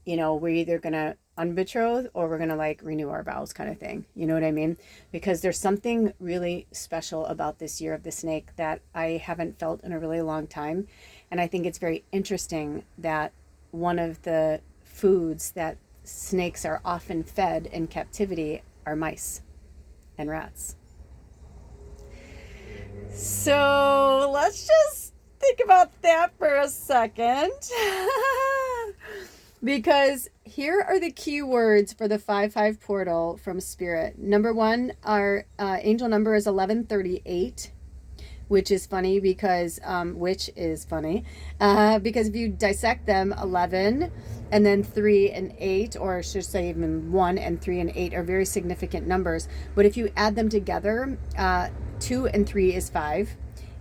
we're either going to unbetroth or we're going to like renew our vows kind of thing. You know what I mean? Because there's something really special about this year of the snake that I haven't felt in a really long time. And I think it's very interesting that one of the foods that snakes are often fed in captivity are mice and rats. So let's just think about that for a second. Because here are the key words for the 5/5 portal from Spirit. Number 1, our angel number is 1138. Which is funny because because if you dissect them, 11 and then 3 and 8, or I should say even 1 and 3 and 8 are very significant numbers. But if you add them together, 2 and 3 is 5.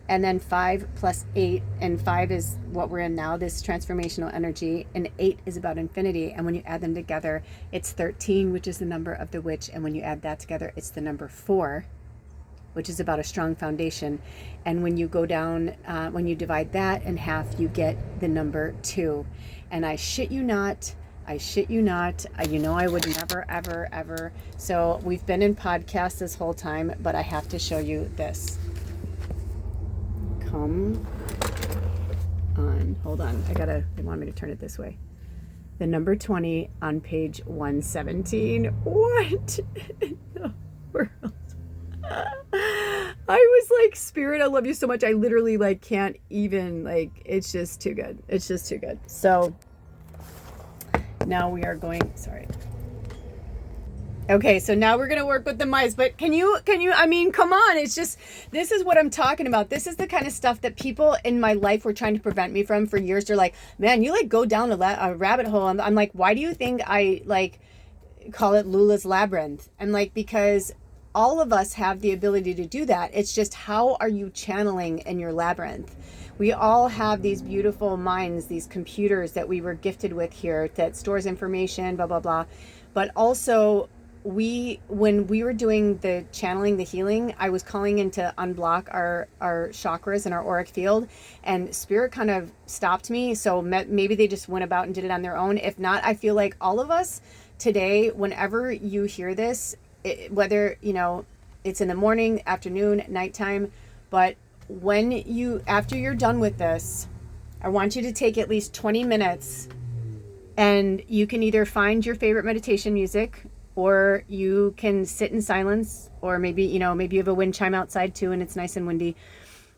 And then 5 plus 8, and 5 is what we're in now, this transformational energy, and 8 is about infinity. And when you add them together, it's 13, which is the number of the witch. And when you add that together, it's the number 4, which is about a strong foundation. And when you go down, when you divide that in half, you get the number 2. And I shit you not, I would never, ever, ever. So we've been in podcasts this whole time, but I have to show you this. Come on, hold on. They want me to turn it this way. The number 20 on page 117. What in the world? I was like, Spirit, I love you so much. I literally like can't even, like, it's just too good. It's just too good. So now we are going, sorry. Okay, so now we're going to work with the mice, but can you, I mean, come on. It's just, this is what I'm talking about. This is the kind of stuff that people in my life were trying to prevent me from for years. They're like, man, you like go down a rabbit hole. I'm like, why do you think I like call it Lula's Labyrinth? I'm like, because all of us have the ability to do that. It's just, how are you channeling in your labyrinth? We all have these beautiful minds, these computers that we were gifted with here that stores information, blah, blah, blah. But also, when we were doing the channeling, the healing, I was calling in to unblock our chakras and our auric field, and Spirit kind of stopped me. So maybe they just went about and did it on their own. If not, I feel like all of us today, whenever you hear this, whether, it's in the morning, afternoon, nighttime, but after you're done with this, I want you to take at least 20 minutes, and you can either find your favorite meditation music, or you can sit in silence, or maybe you have a wind chime outside too and it's nice and windy.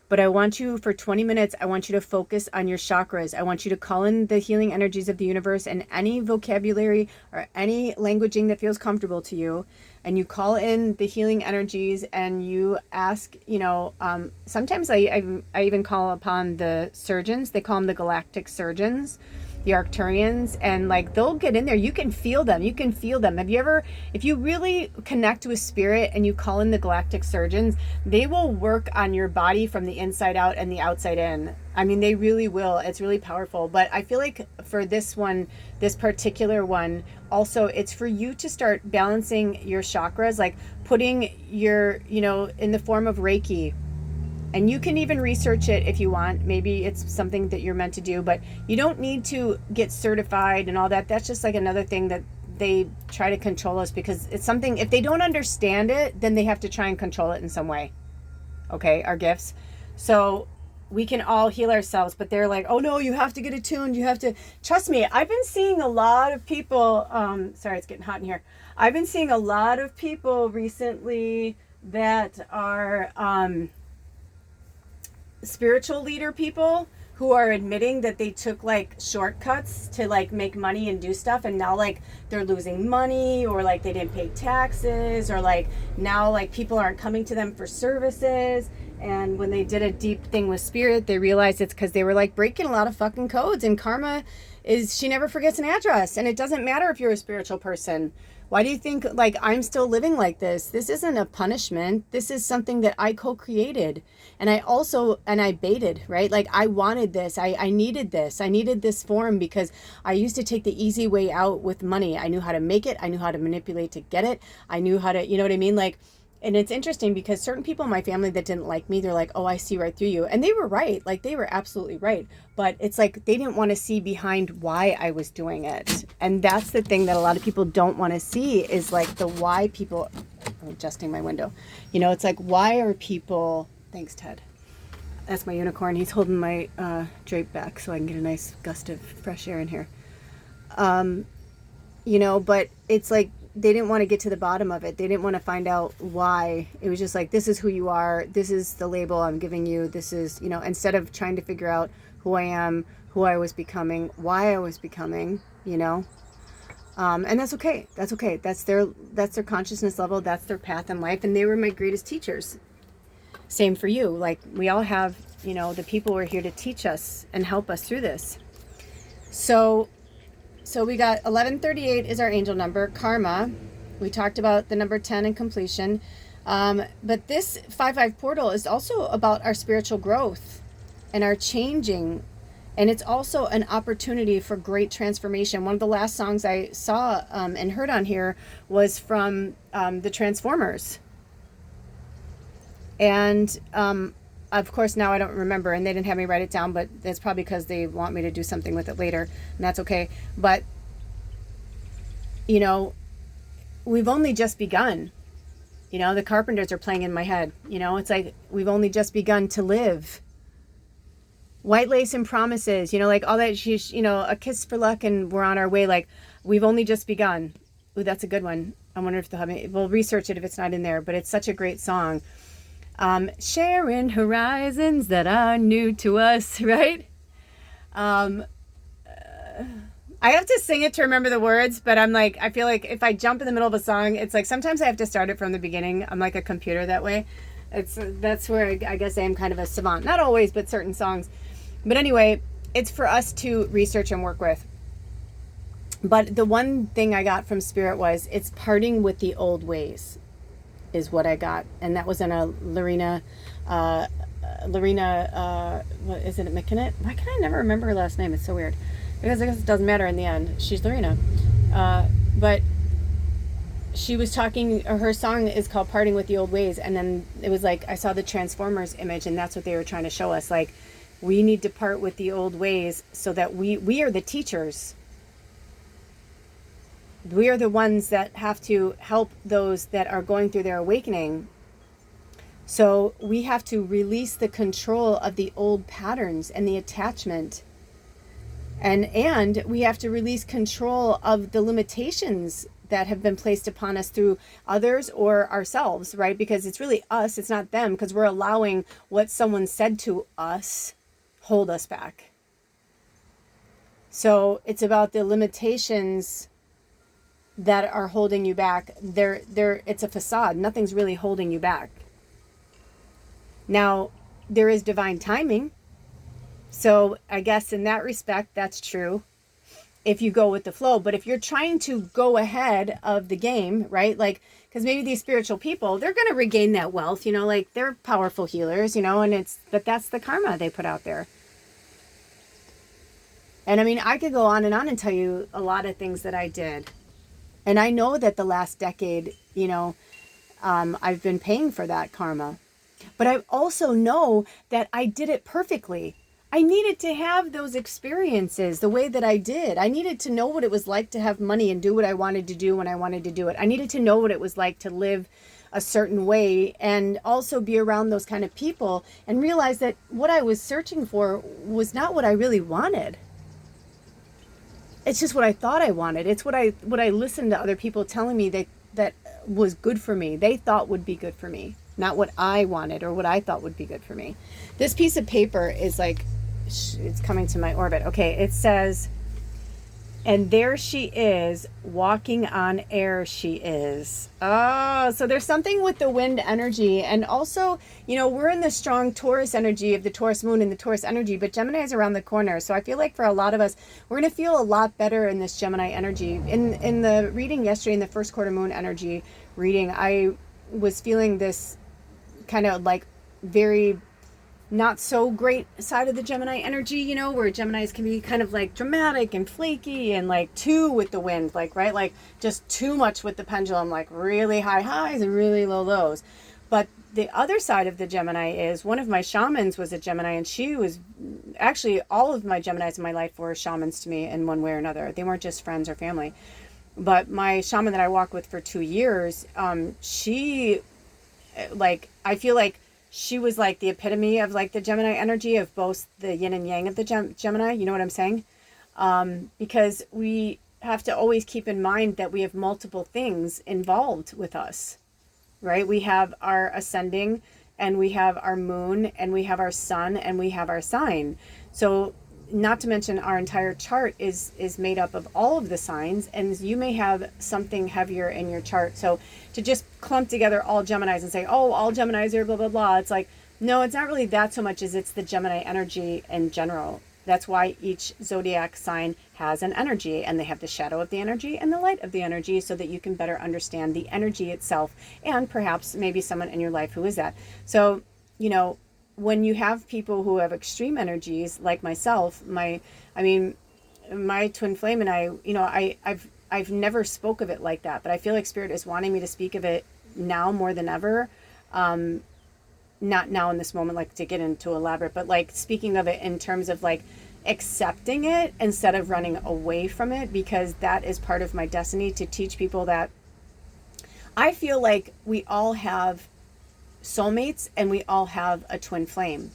But I want you, for 20 minutes, I want you to focus on your chakras. I want you to call in the healing energies of the universe and any vocabulary or any languaging that feels comfortable to you. And you call in the healing energies and you ask, sometimes I even call upon the surgeons. They call them the galactic surgeons, the Arcturians, and like they'll get in there. You can feel them. If you really connect with Spirit and you call in the galactic surgeons, they will work on your body from the inside out and the outside in. I mean, they really will. It's really powerful. But I feel like for this particular one, also it's for you to start balancing your chakras, like putting your, in the form of Reiki. And you can even research it if you want. Maybe it's something that you're meant to do, but you don't need to get certified and all that. That's just like another thing that they try to control us because it's something, if they don't understand it, then they have to try and control it in some way. Okay, our gifts. So we can all heal ourselves, but they're like, oh no, you have to get attuned. You have to, trust me. I've been seeing a lot of people, sorry, it's getting hot in here. I've been seeing a lot of people recently that are spiritual leader people who are admitting that they took like shortcuts to like make money and do stuff, and now like they're losing money, or like they didn't pay taxes, or like now like people aren't coming to them for services. And when they did a deep thing with spirit, they realized it's because they were like breaking a lot of fucking codes. And karma is, she never forgets an address, and it doesn't matter if you're a spiritual person. Why do you think like I'm still living like this? This isn't a punishment. This is something that I co-created. And I baited, right? Like I wanted this. I needed this. I needed this form because I used to take the easy way out with money. I knew how to make it. I knew how to manipulate to get it. I knew how to, you know what I mean? Like, and it's interesting because certain people in my family that didn't like me, they're like, oh, I see right through you. And they were right. Like they were absolutely right. But it's like they didn't want to see behind why I was doing it. And that's the thing that a lot of people don't want to see, is like the why people, I'm adjusting my window. You know, it's like, why are people, thanks, Ted. That's my unicorn. He's holding my drape back so I can get a nice gust of fresh air in here. You know, but it's like, they didn't want to get to the bottom of it. They didn't want to find out why. It was just like, this is who you are. This is the label I'm giving you. This is, you know, instead of trying to figure out who I am, who I was becoming, why I was becoming, you know. And that's okay. That's okay. That's their consciousness level. That's their path in life. And they were my greatest teachers. Same for you. Like we all have, you know, the people who are here to teach us and help us through this. So we got 1138 is our angel number, karma. We talked about the number 10 and completion. But this 5-5 portal is also about our spiritual growth and our changing. And it's also an opportunity for great transformation. One of the last songs I saw and heard on here was from the Transformers. And of course, now I don't remember, and they didn't have me write it down, but that's probably because they want me to do something with it later, and that's okay. But, you know, we've only just begun. You know, the Carpenters are playing in my head. You know, it's like we've only just begun to live. White lace and promises, you know, like all that, you know, a kiss for luck and we're on our way. Like, we've only just begun. Ooh, that's a good one. I wonder if they'll have me. We'll research it if it's not in there, but it's such a great song. Sharing horizons that are new to us, right? I have to sing it to remember the words, but I'm like, I feel like if I jump in the middle of a song, it's like sometimes I have to start it from the beginning. I'm like a computer that way. That's where I guess I am kind of a savant. Not always, but certain songs. But anyway, it's for us to research and work with. But the one thing I got from Spirit was it's parting with the old ways. Is what I got, and that was in a Lorena, what is it, McKinnett? Why can I never remember her last name? It's so weird, because I guess it doesn't matter in the end. She's Lorena, but she was talking. Her song is called "Parting with the Old Ways," and then it was like I saw the Transformers image, and that's what they were trying to show us. Like, we need to part with the old ways so that we are the teachers. We are the ones that have to help those that are going through their awakening. So we have to release the control of the old patterns and the attachment. And we have to release control of the limitations that have been placed upon us through others or ourselves, right? Because it's really us, it's not them, because we're allowing what someone said to us hold us back. So it's about the limitations that are holding you back. It's a facade. Nothing's really holding you back. Now, there is divine timing. So I guess in that respect, that's true if you go with the flow. But if you're trying to go ahead of the game, right? Like, because maybe these spiritual people, they're going to regain that wealth, you know, like they're powerful healers, you know, but that's the karma they put out there. And I mean, I could go on and tell you a lot of things that I did. And I know that the last decade, you know, I've been paying for that karma. But I also know that I did it perfectly. I needed to have those experiences the way that I did. I needed to know what it was like to have money and do what I wanted to do when I wanted to do it. I needed to know what it was like to live a certain way and also be around those kind of people and realize that what I was searching for was not what I really wanted. It's just what I thought I wanted. It's what I listened to other people telling me that was good for me. They thought would be good for me, not what I wanted or what I thought would be good for me. This piece of paper is like, it's coming to my orbit. Okay, it says, and there she is, walking on air she is. Oh, so there's something with the wind energy. And also, you know, we're in the strong Taurus energy of the Taurus moon and the Taurus energy, but Gemini is around the corner. So I feel like for a lot of us, we're going to feel a lot better in this Gemini energy. In the reading yesterday, in the first quarter moon energy reading, I was feeling this kind of like very not so great side of the Gemini energy, you know, where Geminis can be kind of like dramatic and flaky and like too with the wind, like, right? Like just too much with the pendulum, like really high highs and really low lows. But the other side of the Gemini is one of my shamans was a Gemini, and she was actually, all of my Geminis in my life were shamans to me in one way or another. They weren't just friends or family. But my shaman that I walked with for 2 years, she, like, I feel like she was like the epitome of like the Gemini energy of both the yin and yang of the Gemini. You know what I'm saying? Because we have to always keep in mind that we have multiple things involved with us, right? We have our ascending, and we have our moon, and we have our sun, and we have our sign. So not to mention our entire chart is made up of all of the signs, and you may have something heavier in your chart. So to just clump together all Geminis and say, oh, all Geminis are blah, blah, blah. It's like, no, it's not really that so much as it's the Gemini energy in general. That's why each zodiac sign has an energy, and they have the shadow of the energy and the light of the energy, so that you can better understand the energy itself, and perhaps maybe someone in your life who is that. So, you know, when you have people who have extreme energies like myself, my twin flame and I, you know, I've never spoke of it like that, but I feel like Spirit is wanting me to speak of it now more than ever. Not now in this moment, like to get into elaborate, but like speaking of it in terms of like accepting it instead of running away from it, because that is part of my destiny, to teach people that I feel like we all have soulmates and we all have a twin flame.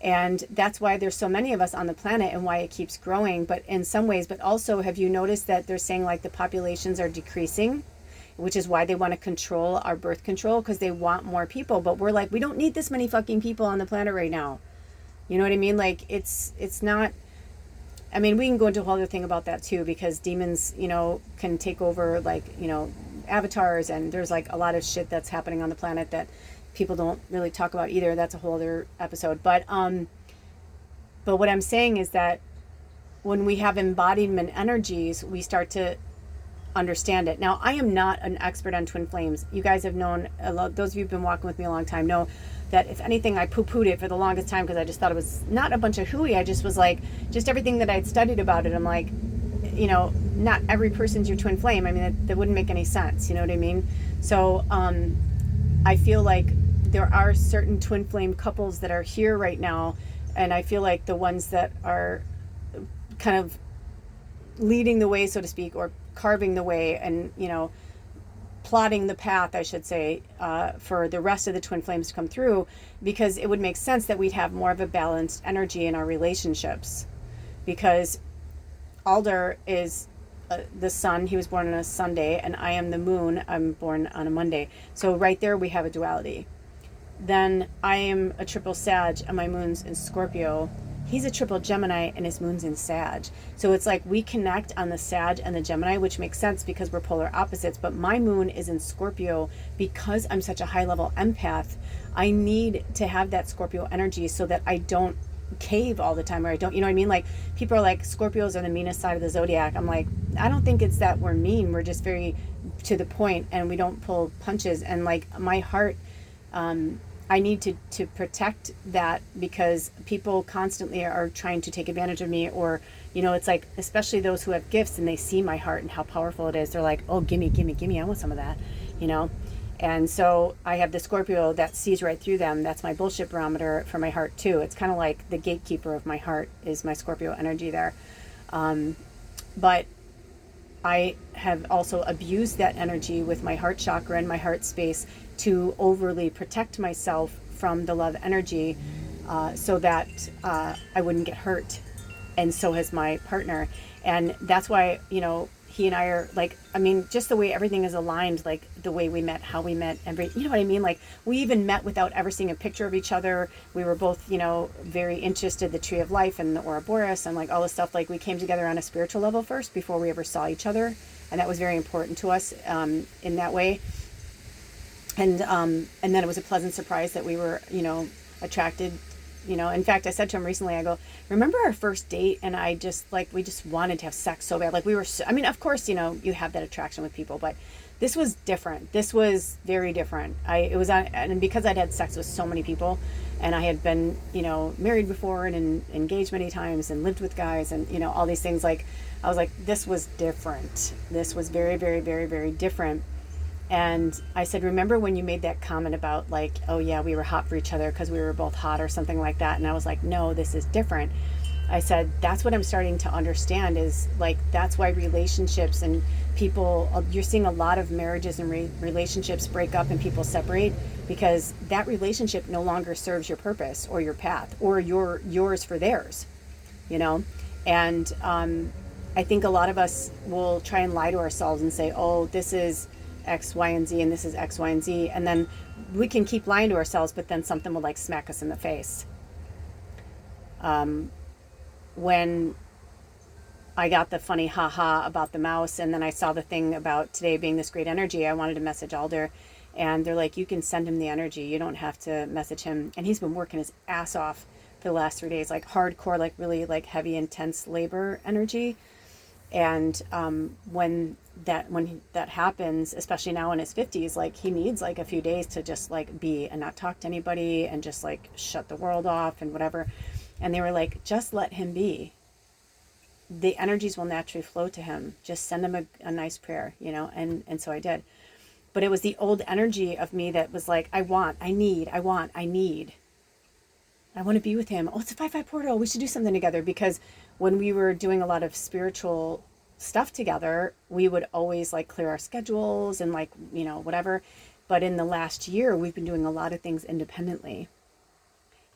And that's why there's so many of us on the planet and why it keeps growing. But in some ways, but also, have you noticed that they're saying like the populations are decreasing, which is why they want to control our birth control, because they want more people. But we're like, we don't need this many fucking people on the planet right now. You know what I mean? Like it's not, I mean, we can go into a whole other thing about that too, because demons, you know, can take over, like, you know, avatars, and there's like a lot of shit that's happening on the planet that people don't really talk about either. That's a whole other episode. But what I'm saying is that when we have embodiment energies, we start to understand it. Now, I am not an expert on twin flames. You guys have known, those of you who've been walking with me a long time know that if anything, I poo-pooed it for the longest time, because I just thought it was not a bunch of hooey. I just was like, just everything that I'd studied about it, I'm like, you know, not every person's your twin flame. I mean, that wouldn't make any sense. You know what I mean? So I feel like there are certain twin flame couples that are here right now, and I feel like the ones that are kind of leading the way, so to speak, or carving the way, and, you know, plotting the path, I should say, for the rest of the twin flames to come through, because it would make sense that we'd have more of a balanced energy in our relationships. Because Alder is the sun, he was born on a Sunday, and I am the moon, I'm born on a Monday. So right there we have a duality. Then I am a triple Sag, and my moon's in Scorpio. He's a triple Gemini, and his moon's in Sag. So it's like we connect on the Sag and the Gemini, which makes sense because we're polar opposites. But my moon is in Scorpio because I'm such a high-level empath. I need to have that Scorpio energy so that I don't cave all the time, or I don't, you know what I mean? Like, people are like, Scorpios are the meanest side of the zodiac. I'm like, I don't think it's that we're mean. We're just very to the point, and we don't pull punches. And like my heart, I need to protect that, because people constantly are trying to take advantage of me, or, you know, it's like, especially those who have gifts and they see my heart and how powerful it is. They're like, oh, gimme, I want some of that, you know? And so I have the Scorpio that sees right through them. That's my bullshit barometer for my heart too. It's kind of like the gatekeeper of my heart is my Scorpio energy there. But I have also abused that energy with my heart chakra and my heart space to overly protect myself from the love energy, so that I wouldn't get hurt. And so has my partner. And that's why, he and I are like, I mean, just the way everything is aligned, like the way we met, how we met, you know what I mean? Like we even met without ever seeing a picture of each other. We were both, very interested, the tree of life and the Ouroboros and like all this stuff. Like we came together on a spiritual level first before we ever saw each other. And that was very important to us, in that way. And then it was a pleasant surprise that we were, attracted. In fact, I said to him recently, I go, remember our first date? And I just like, we just wanted to have sex so bad. Like we were, I mean, of course, you have that attraction with people, but this was different. This was very different. And because I'd had sex with so many people and I had been, married before and engaged many times and lived with guys and, all these things, like, I was like, this was different. This was very, very, very, very different. And I said, remember when you made that comment about like, oh yeah, we were hot for each other because we were both hot or something like that. And I was like, no, this is different. I said, that's what I'm starting to understand is like, that's why relationships and people, you're seeing a lot of marriages and relationships break up and people separate because that relationship no longer serves your purpose or your path or yours for theirs, And I think a lot of us will try and lie to ourselves and say, oh, this is X, Y, and Z, and this is X, Y, and Z. And then we can keep lying to ourselves, but then something will like smack us in the face. When I got the funny haha about the mouse, and then I saw the thing about today being this great energy, I wanted to message Alder, and they're like, you can send him the energy. You don't have to message him. And he's been working his ass off for the last 3 days, like hardcore, like really like heavy, intense labor energy. And when that happens, especially now in his 50s, like he needs like a few days to just like be and not talk to anybody and just like shut the world off and whatever. And they were like, just let him be. The energies will naturally flow to him. Just send him a nice prayer, and so I did. But it was the old energy of me that was like, I want to be with him. Oh, it's a 5/5 portal. We should do something together. Because when we were doing a lot of spiritual stuff together, we would always like clear our schedules and like, whatever. But in the last year, we've been doing a lot of things independently.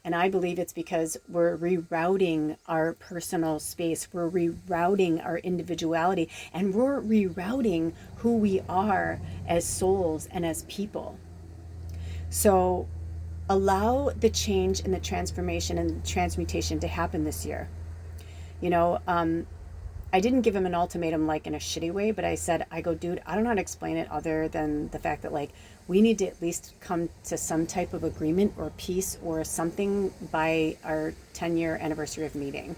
And I believe it's because we're rerouting our personal space. We're rerouting our individuality, and we're rerouting who we are as souls and as people. So allow the change and the transformation and the transmutation to happen this year. I didn't give him an ultimatum like in a shitty way, but I said, dude, I don't know how to explain it other than the fact that like we need to at least come to some type of agreement or peace or something by our 10-year anniversary of meeting.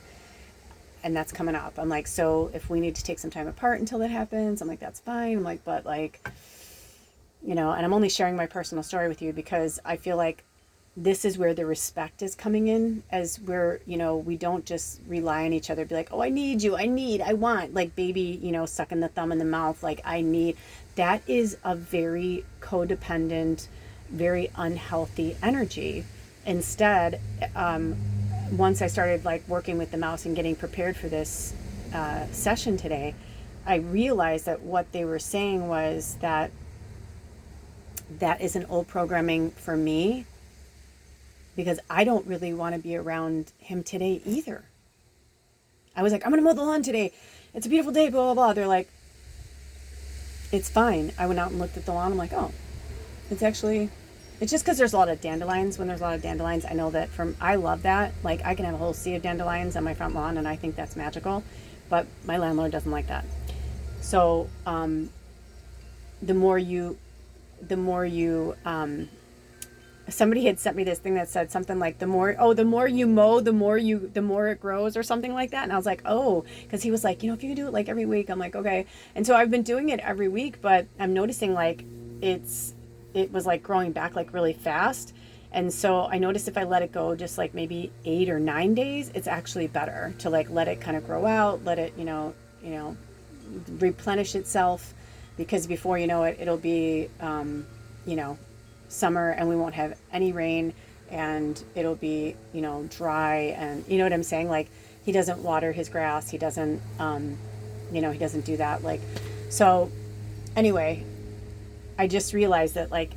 And that's coming up. I'm like, so if we need to take some time apart until that happens, I'm like, that's fine. I'm like, but like, and I'm only sharing my personal story with you because I feel like this is where the respect is coming in, as we're, we don't just rely on each other, be like, oh, I need you, I want, like baby, sucking the thumb in the mouth, like I need. That is a very codependent, very unhealthy energy. Instead, once I started like working with the mouse and getting prepared for this session today, I realized that what they were saying was that is an old programming for me, because I don't really want to be around him today either. I was like, I'm going to mow the lawn today. It's a beautiful day, blah, blah, blah. They're like, it's fine. I went out and looked at the lawn. I'm like, oh, it's just because there's a lot of dandelions. When there's a lot of dandelions, I know that I love that. Like I can have a whole sea of dandelions on my front lawn and I think that's magical, but my landlord doesn't like that. So, the more you, somebody had sent me this thing that said something like the more you mow, the more it grows or something like that. And I was like, oh, because he was like, if you can do it like every week, I'm like, okay. And so I've been doing it every week, but I'm noticing like it was like growing back like really fast. And so I noticed if I let it go just like maybe 8 or 9 days, it's actually better to like let it kind of grow out, let it, replenish itself, because before you know it, it'll be you know, summer, and we won't have any rain, and it'll be, you know, dry, and you know what I'm saying? Like, he doesn't water his grass. He doesn't, you know, he doesn't do that. Like, so anyway, I just realized that, like,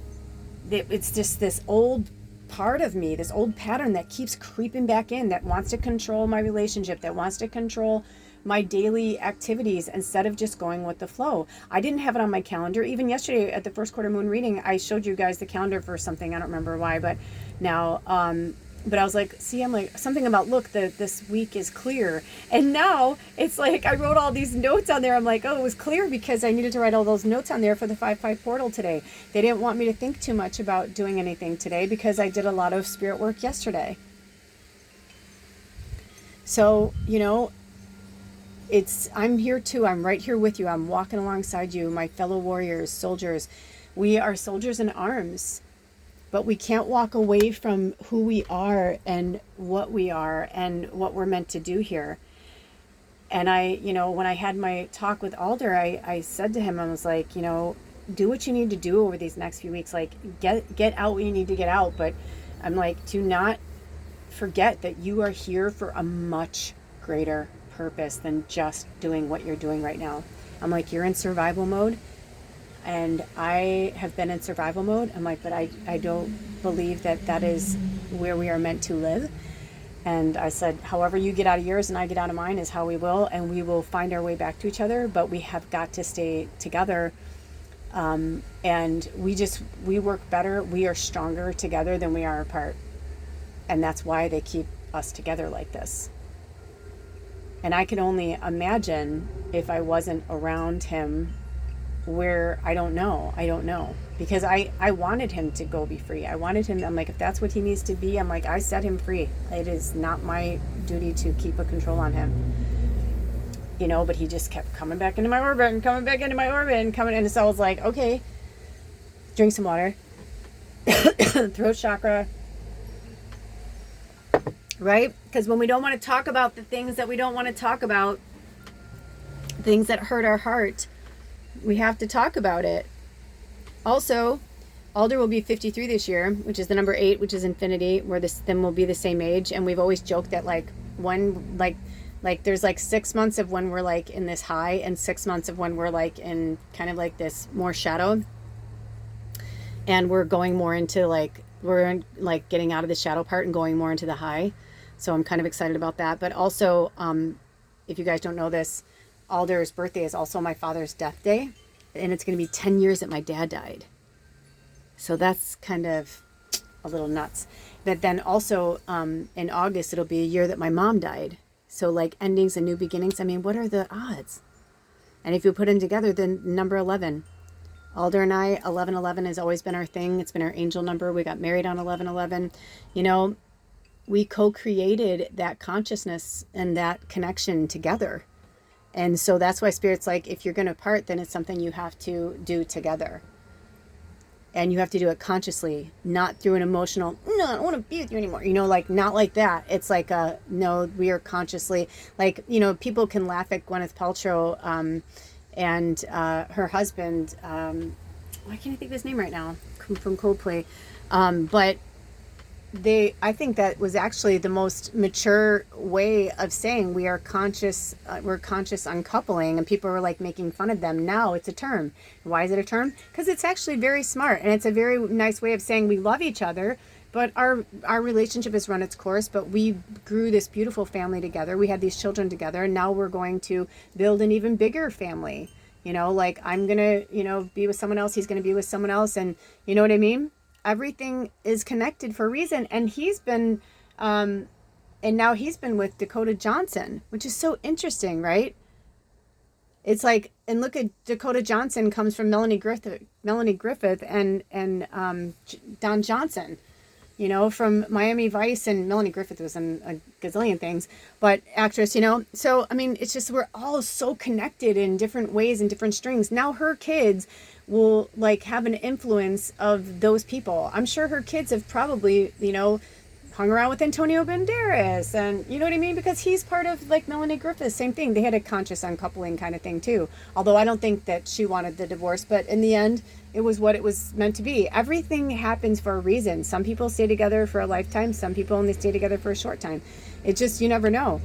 it's just this old part of me, this old pattern that keeps creeping back in, that wants to control my relationship, that wants to control my daily activities instead of just going with the flow. I didn't have it on my calendar. Even yesterday at the first quarter moon reading, I showed you guys the calendar for something. I don't remember why, but now, but I was like, see, I'm like, something about, look, this week is clear. And now it's like, I wrote all these notes on there. I'm like, oh, it was clear because I needed to write all those notes on there for the 5-5 portal today. They didn't want me to think too much about doing anything today because I did a lot of spirit work yesterday. So, you know, I'm here too. I'm right here with you. I'm walking alongside you, my fellow warriors, soldiers. We are soldiers in arms, but we can't walk away from who we are and what we're meant to do here. And I, you know, when I had my talk with Alder, I said to him, I was like, you know, do what you need to do over these next few weeks. Like, get out what you need to get out. But I'm like, do not forget that you are here for a much greater purpose than just doing what you're doing right now. I'm like, you're in survival mode, and I have been in survival mode. I'm like, but I don't believe that is where we are meant to live. And I said, however you get out of yours and I get out of mine is how we will, and we will find our way back to each other, but we have got to stay together. And we work better, we are stronger together than we are apart. And that's why they keep us together like this. And I can only imagine if I wasn't around him, where I don't know, because I wanted him to go be free. I wanted him, I'm like, if that's what he needs to be, I'm like, I set him free. It is not my duty to keep a control on him, you know. But he just kept coming back into my orbit and coming back into my orbit and coming in. So I was like, okay, drink some water. Throat chakra, right? Because when we don't want to talk about the things that we don't want to talk about, things that hurt our heart, we have to talk about it. Also, Alder will be 53 this year, which is the number 8, which is infinity, where then we'll be the same age. And we've always joked that like there's like 6 months of when we're like in this high and 6 months of when we're like in kind of like this more shadow. And we're going more into we're like getting out of the shadow part and going more into the high. So I'm kind of excited about that. But also, if you guys don't know this, Alder's birthday is also my father's death day, and it's going to be 10 years that my dad died. So that's kind of a little nuts. But then also in August, it'll be a year that my mom died. So like endings and new beginnings, I mean, what are the odds? And if you put them together, then number 11. Alder and I, 1111 has always been our thing. It's been our angel number. We got married on 1111. You know, we co-created that consciousness and that connection together. And so that's why Spirit's like, if you're going to part, then it's something you have to do together. And you have to do it consciously, not through an emotional, no, I don't want to be with you anymore. You know, like, not like that. It's like, no, we are consciously, like, you know, people can laugh at Gwyneth Paltrow and her husband, why can't I think of his name right now, from Coldplay. But I think that was actually the most mature way of saying we are conscious, we're conscious uncoupling, and people were like making fun of them. Now it's a term. Why is it a term? Because it's actually very smart, and it's a very nice way of saying we love each other, but our relationship has run its course, but we grew this beautiful family together. We had these children together, and now we're going to build an even bigger family. You know, like, I'm going to, you know, be with someone else, he's going to be with someone else, and you know what I mean? Everything is connected for a reason. And he's been, and now he's been with Dakota Johnson, which is so interesting, right? It's like, and look at Dakota Johnson comes from Melanie Griffith and Don Johnson, you know, from Miami Vice, and Melanie Griffith was in a gazillion things, but actress, you know. So, I mean, it's just, we're all so connected in different ways and different strings. Now her kids will like have an influence of those people. I'm sure her kids have probably, you know, hung around with Antonio Banderas, and you know what I mean? Because he's part of like Melanie Griffith's, same thing. They had a conscious uncoupling kind of thing too. Although I don't think that she wanted the divorce, but in the end, it was what it was meant to be. Everything happens for a reason. Some people stay together for a lifetime. Some people only stay together for a short time. It just, you never know.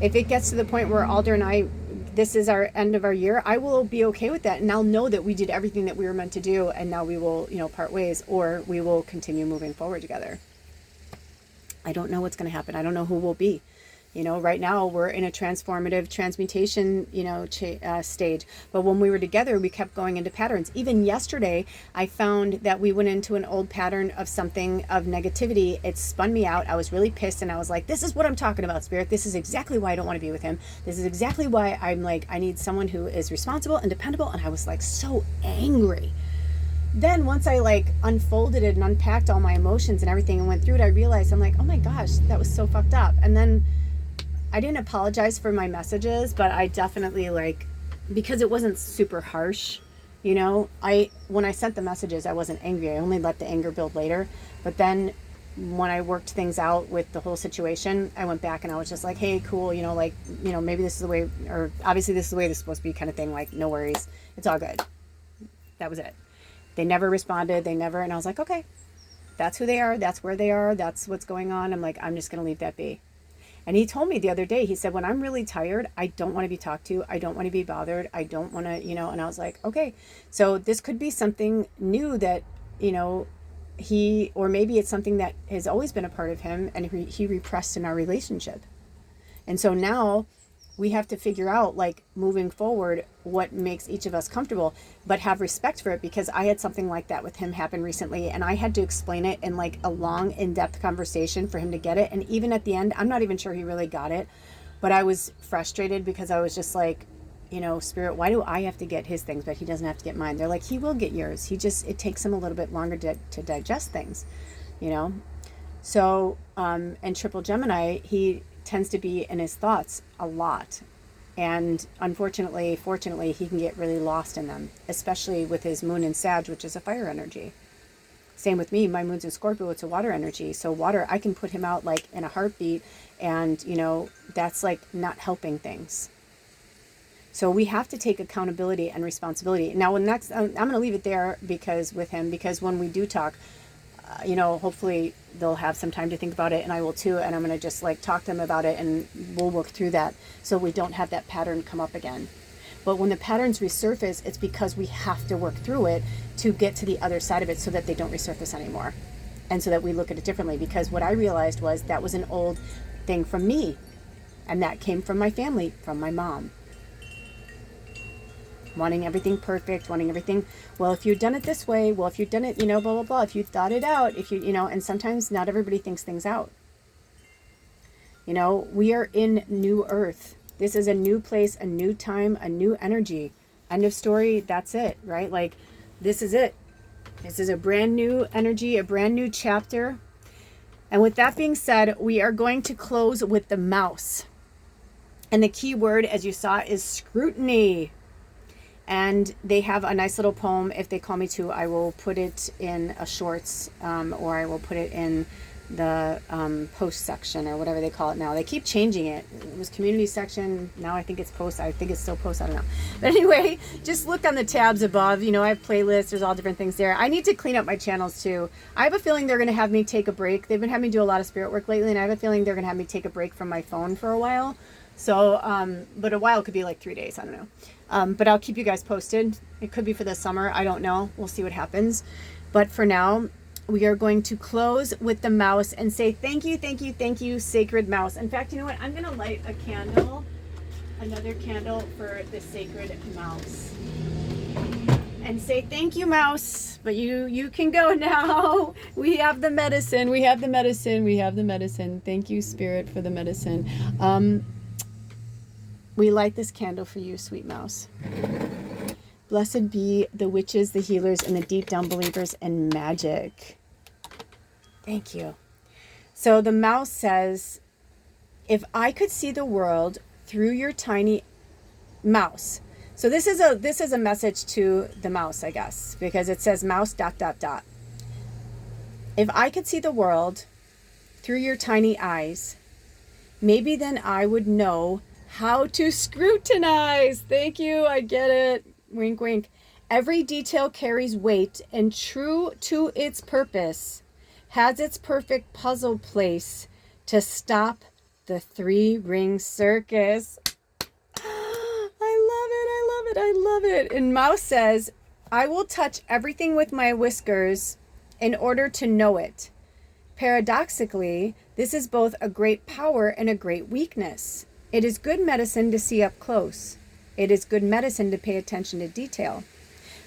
If it gets to the point where Alder and I, this is our end of our year, I will be okay with that. And I'll know that we did everything that we were meant to do. And now we will, part ways, or we will continue moving forward together. I don't know what's going to happen. I don't know who we'll be. Right now we're in a transformative transmutation, stage. But when we were together, we kept going into patterns. Even yesterday, I found that we went into an old pattern of something of negativity. It spun me out. I was really pissed, and I was like, this is what I'm talking about, Spirit. This is exactly why I don't want to be with him. This is exactly why I'm like, I need someone who is responsible and dependable. And I was like so angry. Then once I like unfolded it and unpacked all my emotions and everything and went through it, I realized, I'm like, oh my gosh, that was so fucked up. And then I didn't apologize for my messages, but I definitely because it wasn't super harsh, when I sent the messages, I wasn't angry. I only let the anger build later. But then when I worked things out with the whole situation, I went back and I was just like, hey, cool, maybe this is the way, or obviously this is the way this is supposed to be, kind of thing. Like, no worries. It's all good. That was it. They never responded. And I was like, okay, that's who they are. That's where they are. That's what's going on. I'm like, I'm just going to leave that be. And he told me the other day, he said, when I'm really tired, I don't want to be talked to. I don't want to be bothered. I don't want to, and I was like, okay, so this could be something new that, or maybe it's something that has always been a part of him and he repressed in our relationship. And so now we have to figure out, moving forward, what makes each of us comfortable, but have respect for it, because I had something like that with him happen recently, and I had to explain it in a long, in-depth conversation for him to get it. And even at the end, I'm not even sure he really got it, but I was frustrated because I was just like, Spirit, why do I have to get his things, but he doesn't have to get mine? They're like, he will get yours. It takes him a little bit longer to digest things, So, and Triple Gemini, he tends to be in his thoughts a lot, and fortunately he can get really lost in them, especially with his moon in Sag, which is a fire energy. Same with me, my moon's in Scorpio, it's a water energy. So water, I can put him out in a heartbeat, and that's not helping things. So we have to take accountability and responsibility. Now, I'm going to leave it there because when we do talk, hopefully they'll have some time to think about it, and I will too. And I'm going to just talk to them about it, and we'll work through that so we don't have that pattern come up again. But when the patterns resurface, it's because we have to work through it to get to the other side of it so that they don't resurface anymore. And so that we look at it differently, because what I realized was that was an old thing from me, and that came from my family, from my mom. Wanting everything perfect, wanting everything, well, if you've done it this way, well, if you've done it, blah, blah, blah, if you thought it out, and sometimes not everybody thinks things out. We are in new earth. This is a new place, a new time, a new energy. End of story. That's it, right? This is it. This is a brand new energy, a brand new chapter. And with that being said, we are going to close with the mouse. And the key word, as you saw, is scrutiny. And they have a nice little poem. If they call me to, I will put it in a shorts, or I will put it in the post section, or whatever they call it now. They keep changing it. It was community section. Now I think it's post. I think it's still post. I don't know. But anyway, just look on the tabs above. I have playlists. There's all different things there. I need to clean up my channels too. I have a feeling they're going to have me take a break. They've been having me do a lot of spirit work lately, and I have a feeling they're going to have me take a break from my phone for a while. So, but a while could be 3 days. I don't know. But I'll keep you guys posted. It could be for the summer. I don't know. We'll see what happens. But for now, we are going to close with the mouse and say thank you, thank you, thank you, sacred mouse. In fact, you know what? I'm going to light a candle, another candle for the sacred mouse. And say thank you, mouse. But you can go now. We have the medicine. We have the medicine. We have the medicine. Thank you, Spirit, for the medicine. We light this candle for you, sweet mouse. Blessed be the witches, the healers, and the deep down believers in magic. Thank you. So the mouse says, if I could see the world through your tiny mouse. So this is a message to the mouse, I guess, because it says mouse ... If I could see the world through your tiny eyes. Maybe then I would know how to scrutinize. Thank you, I get it. Wink, wink. Every detail carries weight and true to its purpose has its perfect puzzle place to stop the three-ring circus. I love it, I love it, I love it. And Mouse says, I will touch everything with my whiskers in order to know it. Paradoxically, this is both a great power and a great weakness. It is good medicine to see up close. It is good medicine to pay attention to detail.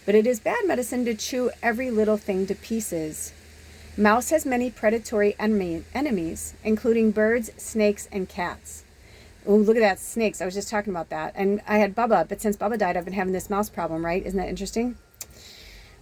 But it is bad medicine to chew every little thing to pieces. Mouse has many predatory enemies, including birds, snakes, and cats. Oh, look at that, snakes. I was just talking about that. And I had Bubba, but since Bubba died, I've been having this mouse problem, right? Isn't that interesting?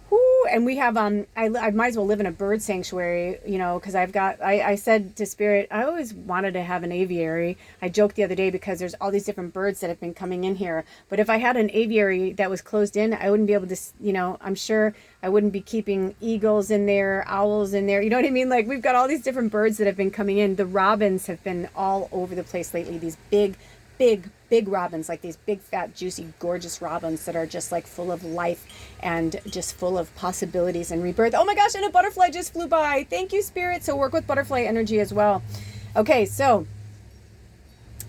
Woo, and we have, I might as well live in a bird sanctuary, you know, because I said to Spirit, I always wanted to have an aviary. I joked the other day because there's all these different birds that have been coming in here. But if I had an aviary that was closed in, I wouldn't be able to, you know, I'm sure I wouldn't be keeping eagles in there, owls in there. You know what I mean? Like, we've got all these different birds that have been coming in. The robins have been all over the place lately. These big robins, like these big, fat, juicy, gorgeous robins that are just like full of life and just full of possibilities and rebirth. Oh my gosh, and a butterfly just flew by. Thank you, Spirit. So work with butterfly energy as well. Okay, so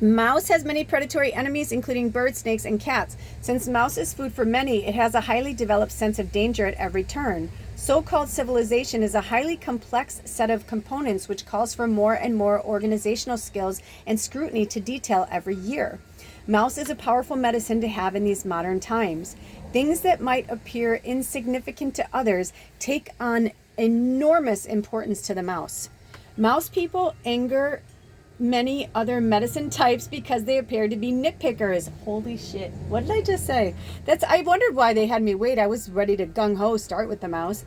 Mouse has many predatory enemies, including birds, snakes, and cats. Since mouse is food for many, it has a highly developed sense of danger at every turn. So-called civilization is a highly complex set of components which calls for more and more organizational skills and scrutiny to detail every year. Mouse is a powerful medicine to have in these modern times. Things that might appear insignificant to others take on enormous importance to the mouse. Mouse people anger many other medicine types because they appear to be nitpickers. Holy shit. What did I just say? I wondered why they had me wait. I was ready to gung-ho start with the mouse.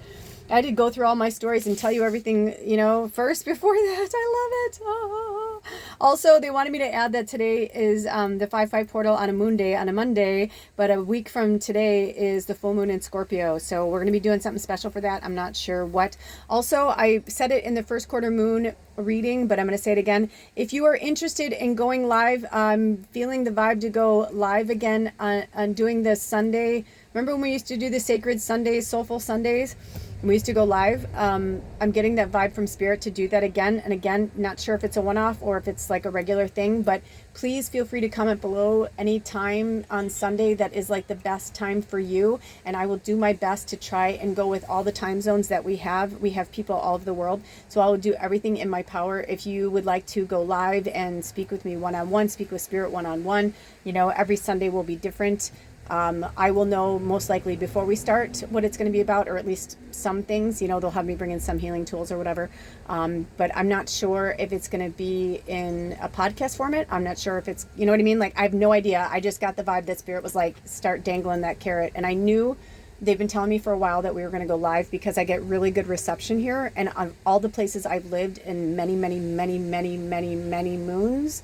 I had to go through all my stories and tell you everything, you know, first before that. I love it. Oh. Also, they wanted me to add that today is the 5/5 portal on a moon day, on a Monday, but a week from today is the full moon in Scorpio. So we're going to be doing something special for that. I'm not sure what. Also, I said it in the first quarter moon reading, but I'm going to say it again. If you are interested in going live, I'm feeling the vibe to go live again on doing this Sunday. Remember when we used to do the Sacred Sundays, Soulful Sundays? We used to go live. I'm getting that vibe from Spirit to do that again and again. Not sure if it's a one-off or if it's like a regular thing, but please feel free to comment below any time on Sunday that is like the best time for you. And I will do my best to try and go with all the time zones that we have. We have people all over the world. So I will do everything in my power. If you would like to go live and speak with me one-on-one, speak with Spirit one-on-one, you know, every Sunday will be different. I will know most likely before we start what it's going to be about, or at least some things. You know, they'll have me bring in some healing tools or whatever. But I'm not sure if it's going to be in a podcast format. I'm not sure if it's, you know what I mean? Like, I have no idea. I just got the vibe that Spirit was like, start dangling that carrot. And I knew they've been telling me for a while that we were going to go live because I get really good reception here. And on all the places I've lived in many, many, many, many, many, many moons,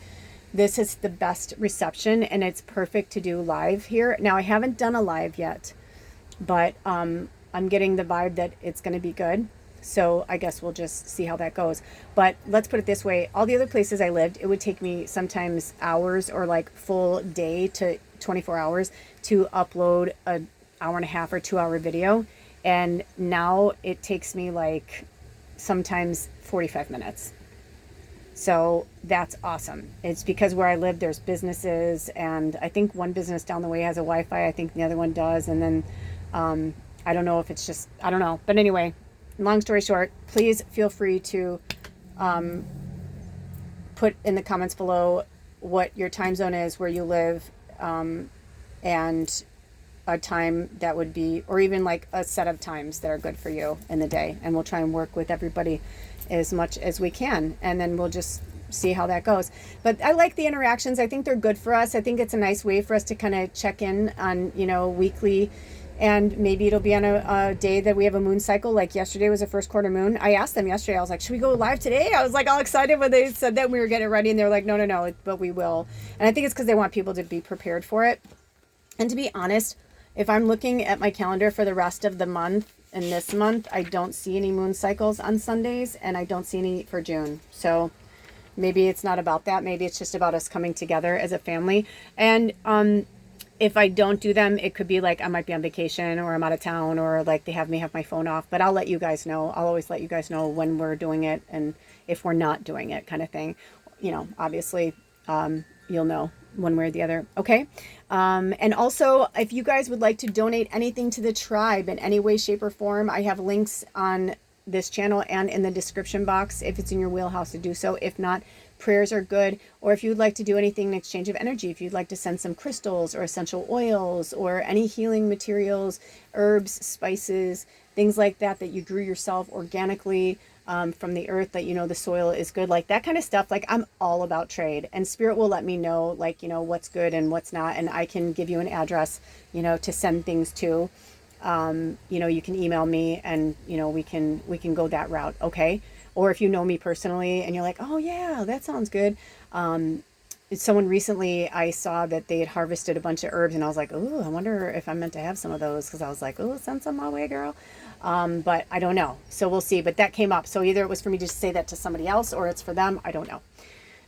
this is the best reception, and it's perfect to do live here. Now, I haven't done a live yet, but I'm getting the vibe that it's going to be good. So I guess we'll just see how that goes. But let's put it this way. All the other places I lived, it would take me sometimes hours or like full day to 24 hours to upload an hour and a half or 2 hour video. And now it takes me like sometimes 45 minutes. So that's awesome. It's because where I live, there's businesses, and I think one business down the way has a Wi-Fi. I think the other one does. And then I don't know if it's just, I don't know. But anyway, long story short, please feel free to put in the comments below what your time zone is, where you live, and a time that would be, or even like a set of times that are good for you in the day. And we'll try and work with everybody as much as we can, and then we'll just see how that goes. But I like the interactions. I think they're good for us. I think it's a nice way for us to kind of check in on, you know, weekly, and maybe it'll be on a day that we have a moon cycle. Like yesterday was a first quarter moon. I asked them yesterday, I was like, should we go live today? I was like all excited when they said that we were getting ready, and they're like, no, but we will. And I think it's because they want people to be prepared for it. And to be honest, if I'm looking at my calendar for the rest of the month, in this month. I don't see any moon cycles on Sundays, and I don't see any for June. So maybe it's not about that. Maybe it's just about us coming together as a family. And if I don't do them, it could be like I might be on vacation or I'm out of town or like they have me have my phone off. But I'll let you guys know. I'll always let you guys know when we're doing it and if we're not doing it, kind of thing. You know, obviously, you'll know one way or the other. Okay. And also, if you guys would like to donate anything to the tribe in any way, shape, or form, I have links on this channel and in the description box if it's in your wheelhouse to do so. If not, prayers are good. Or if you'd like to do anything in exchange of energy, if you'd like to send some crystals or essential oils or any healing materials, herbs, spices, things like that that you grew yourself organically, from the earth, that you know the soil is good, like that kind of stuff. Like, I'm all about trade, and spirit will let me know, like, you know, what's good and what's not, and I can give you an address, you know, to send things to. You know, you can email me and, you know, we can go that route. Okay. Or if you know me personally and you're like, oh yeah, that sounds good. Someone recently, I saw that they had harvested a bunch of herbs and I was like, oh, I wonder if I'm meant to have some of those. Cause I was like, oh, send some my way, girl. But I don't know. So we'll see. But that came up. So either it was for me to say that to somebody else or it's for them. I don't know.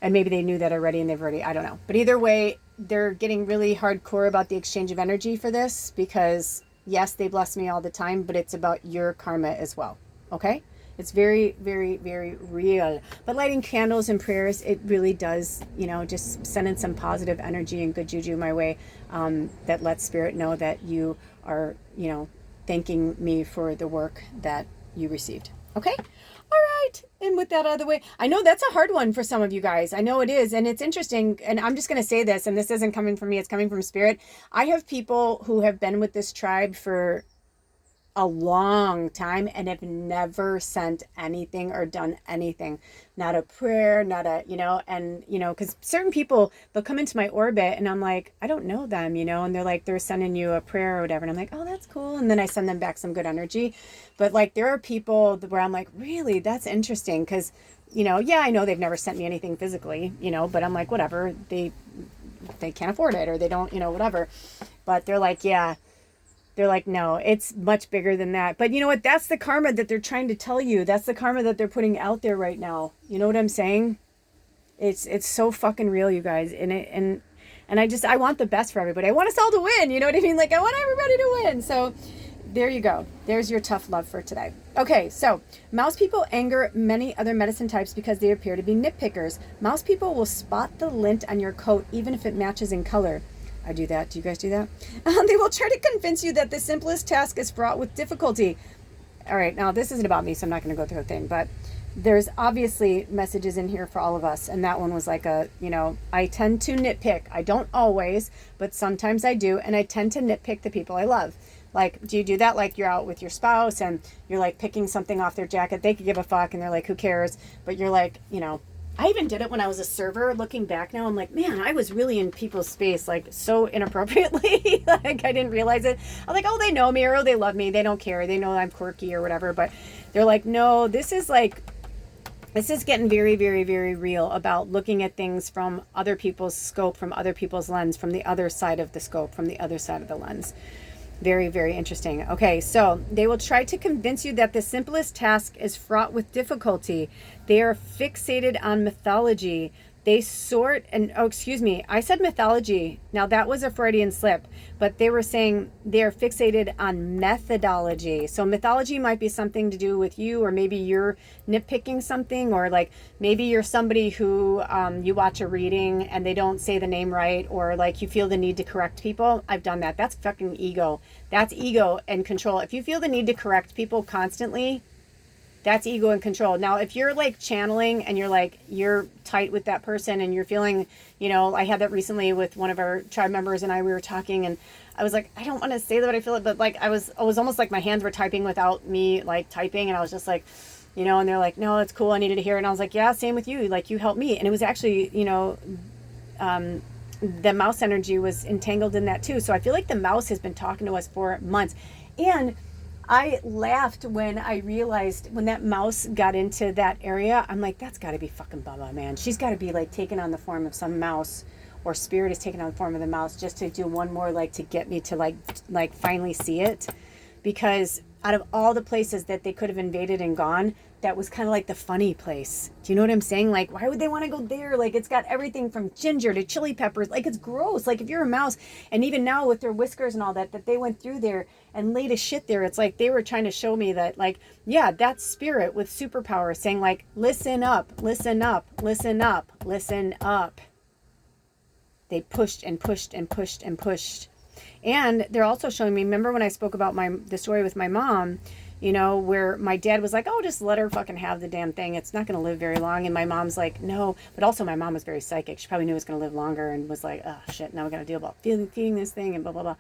And maybe they knew that already and they've already, I don't know. But either way, they're getting really hardcore about the exchange of energy for this because yes, they bless me all the time, but it's about your karma as well. Okay? It's very, very, very real. But lighting candles and prayers, it really does, you know, just sending some positive energy and good juju my way, that lets spirit know that you are, you know, thanking me for the work that you received. Okay? All right. And with that out of the way, I know that's a hard one for some of you guys. I know it is. And it's interesting. And I'm just going to say this, and this isn't coming from me. It's coming from spirit. I have people who have been with this tribe for a long time and have never sent anything or done anything, not a prayer, not a, you know, and, you know, because certain people, they'll come into my orbit and I'm like, I don't know them, you know, and they're like, they're sending you a prayer or whatever. And I'm like, oh, that's cool. And then I send them back some good energy. But like, there are people where I'm like, really, that's interesting. Cause, you know, yeah, I know they've never sent me anything physically, you know, but I'm like, whatever, they can't afford it or they don't, you know, whatever. But they're like, yeah. They're like, no, it's much bigger than that. But you know what? That's the karma that they're trying to tell you. That's the karma that they're putting out there right now. You know what I'm saying? It's so fucking real, you guys. And I want the best for everybody. I want us all to win. You know what I mean? Like, I want everybody to win. So there you go. There's your tough love for today. Okay, so mouse people anger many other medicine types because they appear to be nitpickers. Mouse people will spot the lint on your coat even if it matches in color. I do that. Do you guys do that? They will try to convince you that the simplest task is fraught with difficulty. All right, now this isn't about me, so I'm not going to go through a thing, but there's obviously messages in here for all of us. And that one was like a, you know, I tend to nitpick. I don't always, but sometimes I do. And I tend to nitpick the people I love. Like, do you do that? Like, you're out with your spouse and you're like picking something off their jacket. They could give a fuck and they're like, who cares? But you're like, you know, I even did it when I was a server. Looking back now, I'm like, man, I was really in people's space, like, so inappropriately. Like, I didn't realize it. I'm like, oh, they know me, or they love me. They don't care. They know I'm quirky or whatever. But they're like, no, this is getting very, very, very real about looking at things from other people's scope, from other people's lens, from the other side of the scope, from the other side of the lens. Very, very interesting. Okay, so they will try to convince you that the simplest task is fraught with difficulty. They are fixated on mythology. They sort and, oh, excuse me, I said mythology. Now that was a Freudian slip, but they were saying they're fixated on methodology. So mythology might be something to do with you, or maybe you're nitpicking something, or like maybe you're somebody who you watch a reading and they don't say the name right, or like you feel the need to correct people. I've done that. That's fucking ego. That's ego and control. If you feel the need to correct people constantly, that's ego and control. Now, if you're like channeling and you're like, you're tight with that person and you're feeling, you know, I had that recently with one of our tribe members and we were talking and I was like, I don't want to say that I feel it, but like I was almost like my hands were typing without me like typing. And I was just like, you know, and they're like, no, it's cool. I needed to hear it. And I was like, yeah, same with you. Like, you helped me. And it was actually, you know, the mouse energy was entangled in that too. So I feel like the mouse has been talking to us for months. And I laughed when I realized when that mouse got into that area, I'm like, that's got to be fucking Bubba, man. She's got to be like taken on the form of some mouse, or spirit is taken on the form of the mouse just to do one more, like to get me to like finally see it. Because out of all the places that they could have invaded and gone, that was kind of like the funny place. Do you know what I'm saying? Like, why would they want to go there? Like, it's got everything from ginger to chili peppers. Like, it's gross. Like, if you're a mouse, and even now with their whiskers and all that, that they went through there and laid a shit there, it's like they were trying to show me that, like, yeah, that's spirit with superpower saying, like, listen up, listen up, listen up, listen up. They pushed and pushed and pushed and pushed. And they're also showing me, remember when I spoke about the story with my mom, you know, where my dad was like, oh, just let her fucking have the damn thing. It's not going to live very long. And my mom's like, no. But also my mom was very psychic. She probably knew it was going to live longer and was like, oh, shit, now we got to deal about feeding this thing and blah, blah, blah.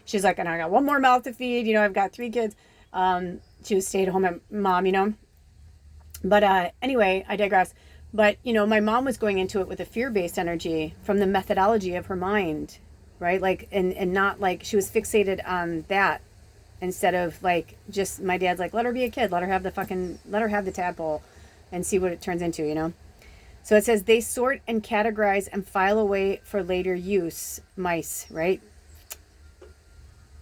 She's like, and I got one more mouth to feed. You know, I've got 3 kids. She was stay-at-home mom, you know. But anyway, I digress. But, you know, my mom was going into it with a fear-based energy from the methodology of her mind, right? Like, and not like she was fixated on that instead of like just my dad's like, let her be a kid, let her have the tadpole and see what it turns into, you know? So it says they sort and categorize and file away for later use, mice, right?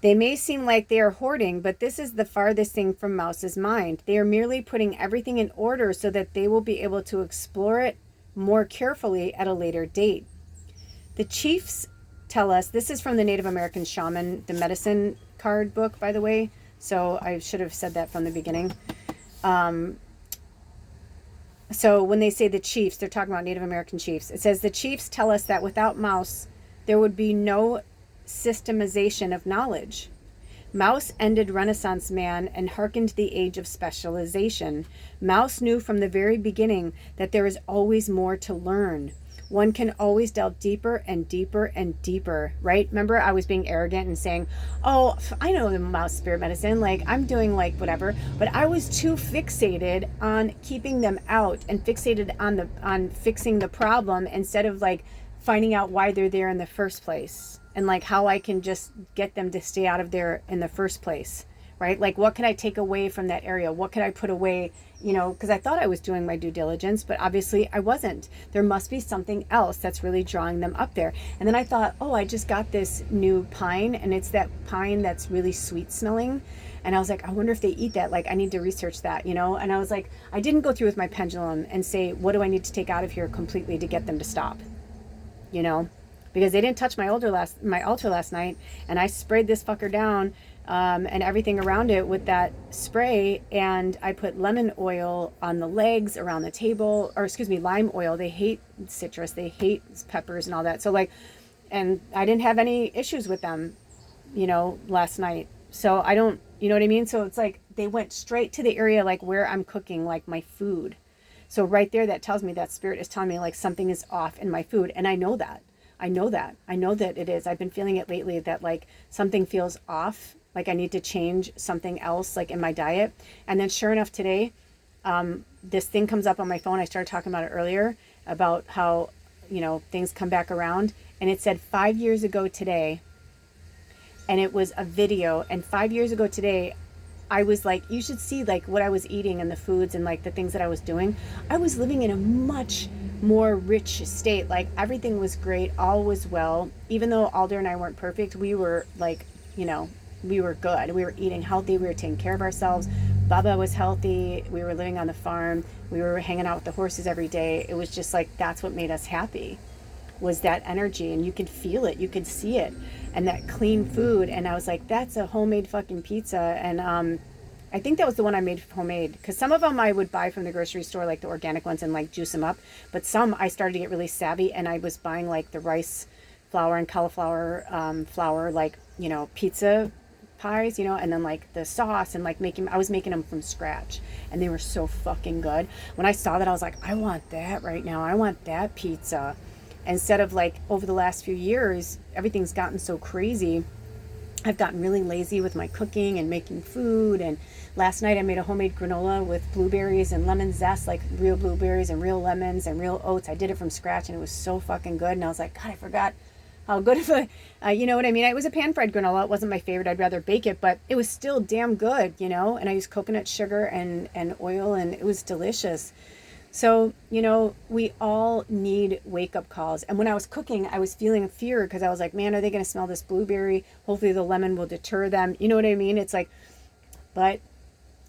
They may seem like they are hoarding, but this is the farthest thing from mouse's mind. They are merely putting everything in order so that they will be able to explore it more carefully at a later date. The chiefs tell us, this is from the Native American Shaman, the medicine card book, by the way. So I should have said that from the beginning. So when they say the chiefs, they're talking about Native American chiefs. It says the chiefs tell us that without mouse, there would be no systemization of knowledge. Mouse ended Renaissance man and hearkened the age of specialization. Mouse knew from the very beginning that there is always more to learn. One can always delve deeper and deeper and deeper, right? Remember, I was being arrogant and saying, oh, I know the mouse spirit medicine, like I'm doing like whatever, but I was too fixated on keeping them out and fixated on fixing the problem instead of like finding out why they're there in the first place and like how I can just get them to stay out of there in the first place, right? Like what can I take away from that area? What can I put away? You know, because I thought I was doing my due diligence, but obviously I wasn't. There must be something else that's really drawing them up there. And then I thought, oh, I just got this new pine, and it's that pine that's really sweet smelling. And I was like, I wonder if they eat that. Like, I need to research that, you know? And I was like, I didn't go through with my pendulum and say, what do I need to take out of here completely to get them to stop, you know? Because they didn't touch my altar last night, and I sprayed this fucker down and everything around it with that spray, and I put lemon oil on the legs around the table, or excuse me, lime oil. They hate citrus, they hate peppers and all that. So like, and I didn't have any issues with them, you know, last night. So I don't, you know what I mean? So it's like they went straight to the area like where I'm cooking like my food. So right there, that tells me that spirit is telling me like something is off in my food, and I know that. I know that it is. I've been feeling it lately that like something feels off, like I need to change something else like in my diet. And then sure enough today, this thing comes up on my phone. I started talking about it earlier about how, you know, things come back around, and it said 5 years ago today, and it was a video. And 5 years ago today, I was like, you should see like what I was eating and the foods and like the things that I was doing. I was living in a much more rich state. Like everything was great, all was well. Even though Alder and I weren't perfect, we were like, you know, we were good. We were eating healthy, we were taking care of ourselves. Baba was healthy, we were living on the farm, we were hanging out with the horses every day. It was just like, that's what made us happy, was that energy. And you could feel it, you could see it, and that clean food. And I was like, that's a homemade fucking pizza. And I think that was the one I made homemade, because some of them I would buy from the grocery store, like the organic ones, and like juice them up. But some I started to get really savvy, and I was buying like the rice flour and cauliflower flour, like, you know, pizza pies, you know, and then like the sauce, and like I was making them from scratch, and they were so fucking good. When I saw that, I was like, I want that right now. I want that pizza. Instead of like over the last few years, everything's gotten so crazy. I've gotten really lazy with my cooking and making food. And last night I made a homemade granola with blueberries and lemon zest, like real blueberries and real lemons and real oats. I did it from scratch, and it was so fucking good. And I was like, God, I forgot how good of a, you know what I mean? It was a pan-fried granola. It wasn't my favorite. I'd rather bake it, but it was still damn good, you know? And I used coconut sugar and oil, and it was delicious. So, you know, we all need wake-up calls. And when I was cooking, I was feeling fear, because I was like, man, are they going to smell this blueberry? Hopefully the lemon will deter them. You know what I mean? It's like, But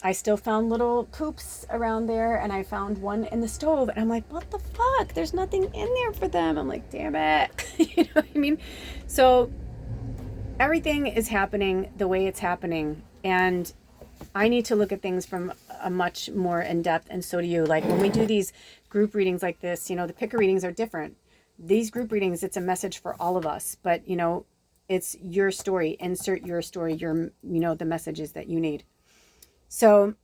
I still found little poops around there, and I found one in the stove, and I'm like, what the fuck? There's nothing in there for them. I'm like, damn it. You know what I mean? So everything is happening the way it's happening, and I need to look at things from a much more in depth, and so do you. Like when we do these group readings like this, you know, the picker readings are different. These group readings, it's a message for all of us, but you know, it's your story. Insert your story, your, you know, the messages that you need. So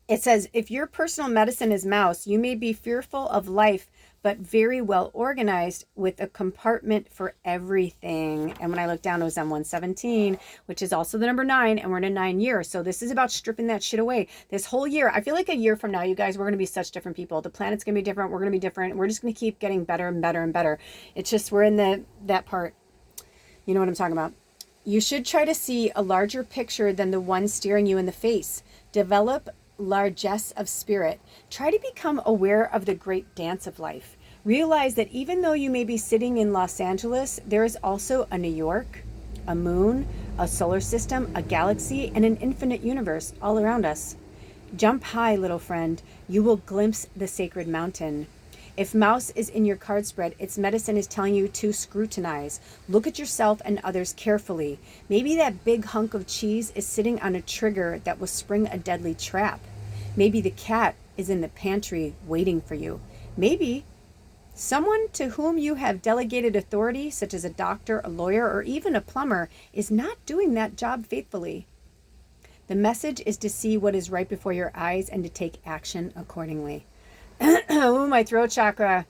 it says, if your personal medicine is mouse, you may be fearful of life, but very well organized with a compartment for everything. And when I look down, it was M117, which is also the number 9, and we're in a 9 year. So this is about stripping that shit away. This whole year, I feel like a year from now, you guys, we're going to be such different people. The planet's going to be different. We're going to be different. We're just going to keep getting better and better and better. It's just, we're in that part. You know what I'm talking about? You should try to see a larger picture than the one staring you in the face. Develop largesse of spirit. Try to become aware of the great dance of life. Realize that even though you may be sitting in Los Angeles, there is also a New York, a moon, a solar system, a galaxy, and an infinite universe all around us. Jump high, little friend. You will glimpse the sacred mountain. If mouse is in your card spread, its medicine is telling you to scrutinize. Look at yourself and others carefully. Maybe that big hunk of cheese is sitting on a trigger that will spring a deadly trap. Maybe the cat is in the pantry waiting for you. Maybe someone to whom you have delegated authority, such as a doctor, a lawyer, or even a plumber, is not doing that job faithfully. The message is to see what is right before your eyes and to take action accordingly. Ooh, my throat chakra.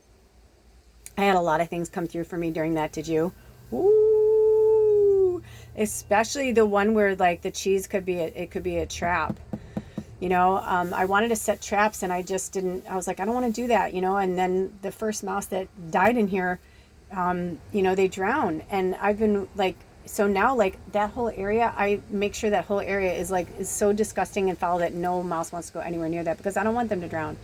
I had a lot of things come through for me during that. Did you? Ooh, especially the one where like the cheese could be a trap. You know, I wanted to set traps and I just didn't. I was like, I don't want to do that. You know, and then the first mouse that died in here, you know, they drowned, and I've been like. So now, like that whole area, I make sure that whole area is so disgusting and foul that no mouse wants to go anywhere near that, because I don't want them to drown.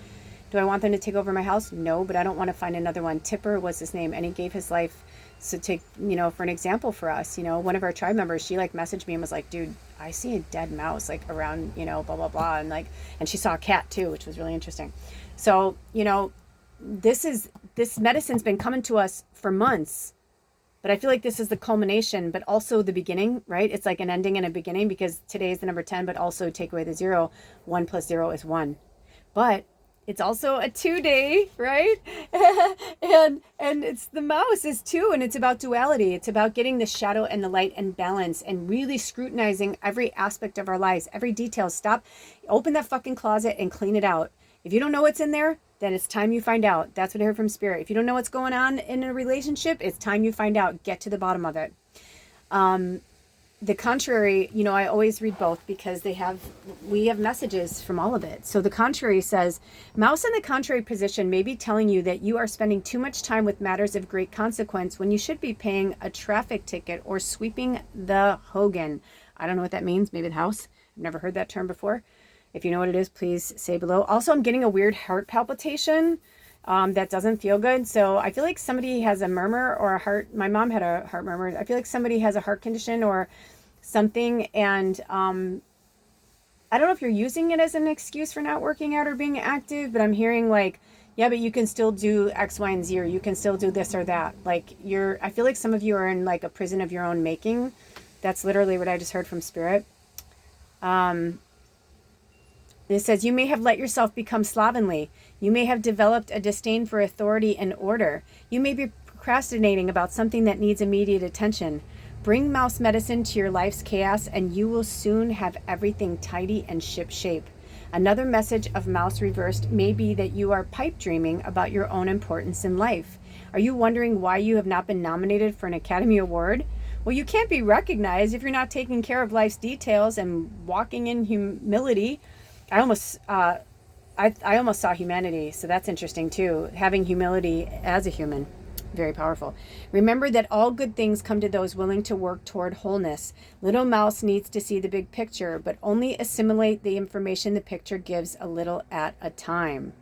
Do I want them to take over my house? No, but I don't want to find another one. Tipper was his name, and he gave his life to take, you know, for an example for us. You know, one of our tribe members, she like messaged me and was like, dude, I see a dead mouse like around, you know, blah, blah, blah. And she saw a cat too, which was really interesting. So, you know, this medicine's been coming to us for months, but I feel like this is the culmination, but also the beginning, right? It's like an ending and a beginning, because today is the number 10, but also take away the 0. 1 plus 0 is 1. But it's also a 2-day, right? and it's the mouse is 2, and it's about duality. It's about getting the shadow and the light and balance, and really scrutinizing every aspect of our lives, every detail. Stop, open that fucking closet and clean it out. If you don't know what's in there, then it's time you find out. That's what I heard from Spirit. If you don't know what's going on in a relationship, it's time you find out. Get to the bottom of it. The contrary, you know, I always read both because we have messages from all of it. So the contrary says, mouse in the contrary position may be telling you that you are spending too much time with matters of great consequence when you should be paying a traffic ticket or sweeping the Hogan. I don't know what that means. Maybe the house. I've never heard that term before. If you know what it is, please say below. Also, I'm getting a weird heart palpitation that doesn't feel good. So I feel like somebody has a murmur or a heart. My mom had a heart murmur. I feel like somebody has a heart condition or something, and I don't know if you're using it as an excuse for not working out or being active, but I'm hearing like, yeah, but you can still do X, Y, and Z, or you can still do this or that. Like I feel like some of you are in like a prison of your own making. That's literally what I just heard from Spirit. It says, you may have let yourself become slovenly. You may have developed a disdain for authority and order. You may be procrastinating about something that needs immediate attention. Bring mouse medicine to your life's chaos, and you will soon have everything tidy and ship-shape. Another message of mouse reversed may be that you are pipe dreaming about your own importance in life. Are you wondering why you have not been nominated for an Academy Award? Well, you can't be recognized if you're not taking care of life's details and walking in humility. I almost saw humanity, so that's interesting too. Having humility as a human. Very powerful. Remember that all good things come to those willing to work toward wholeness. Little mouse needs to see the big picture, but only assimilate the information the picture gives a little at a time.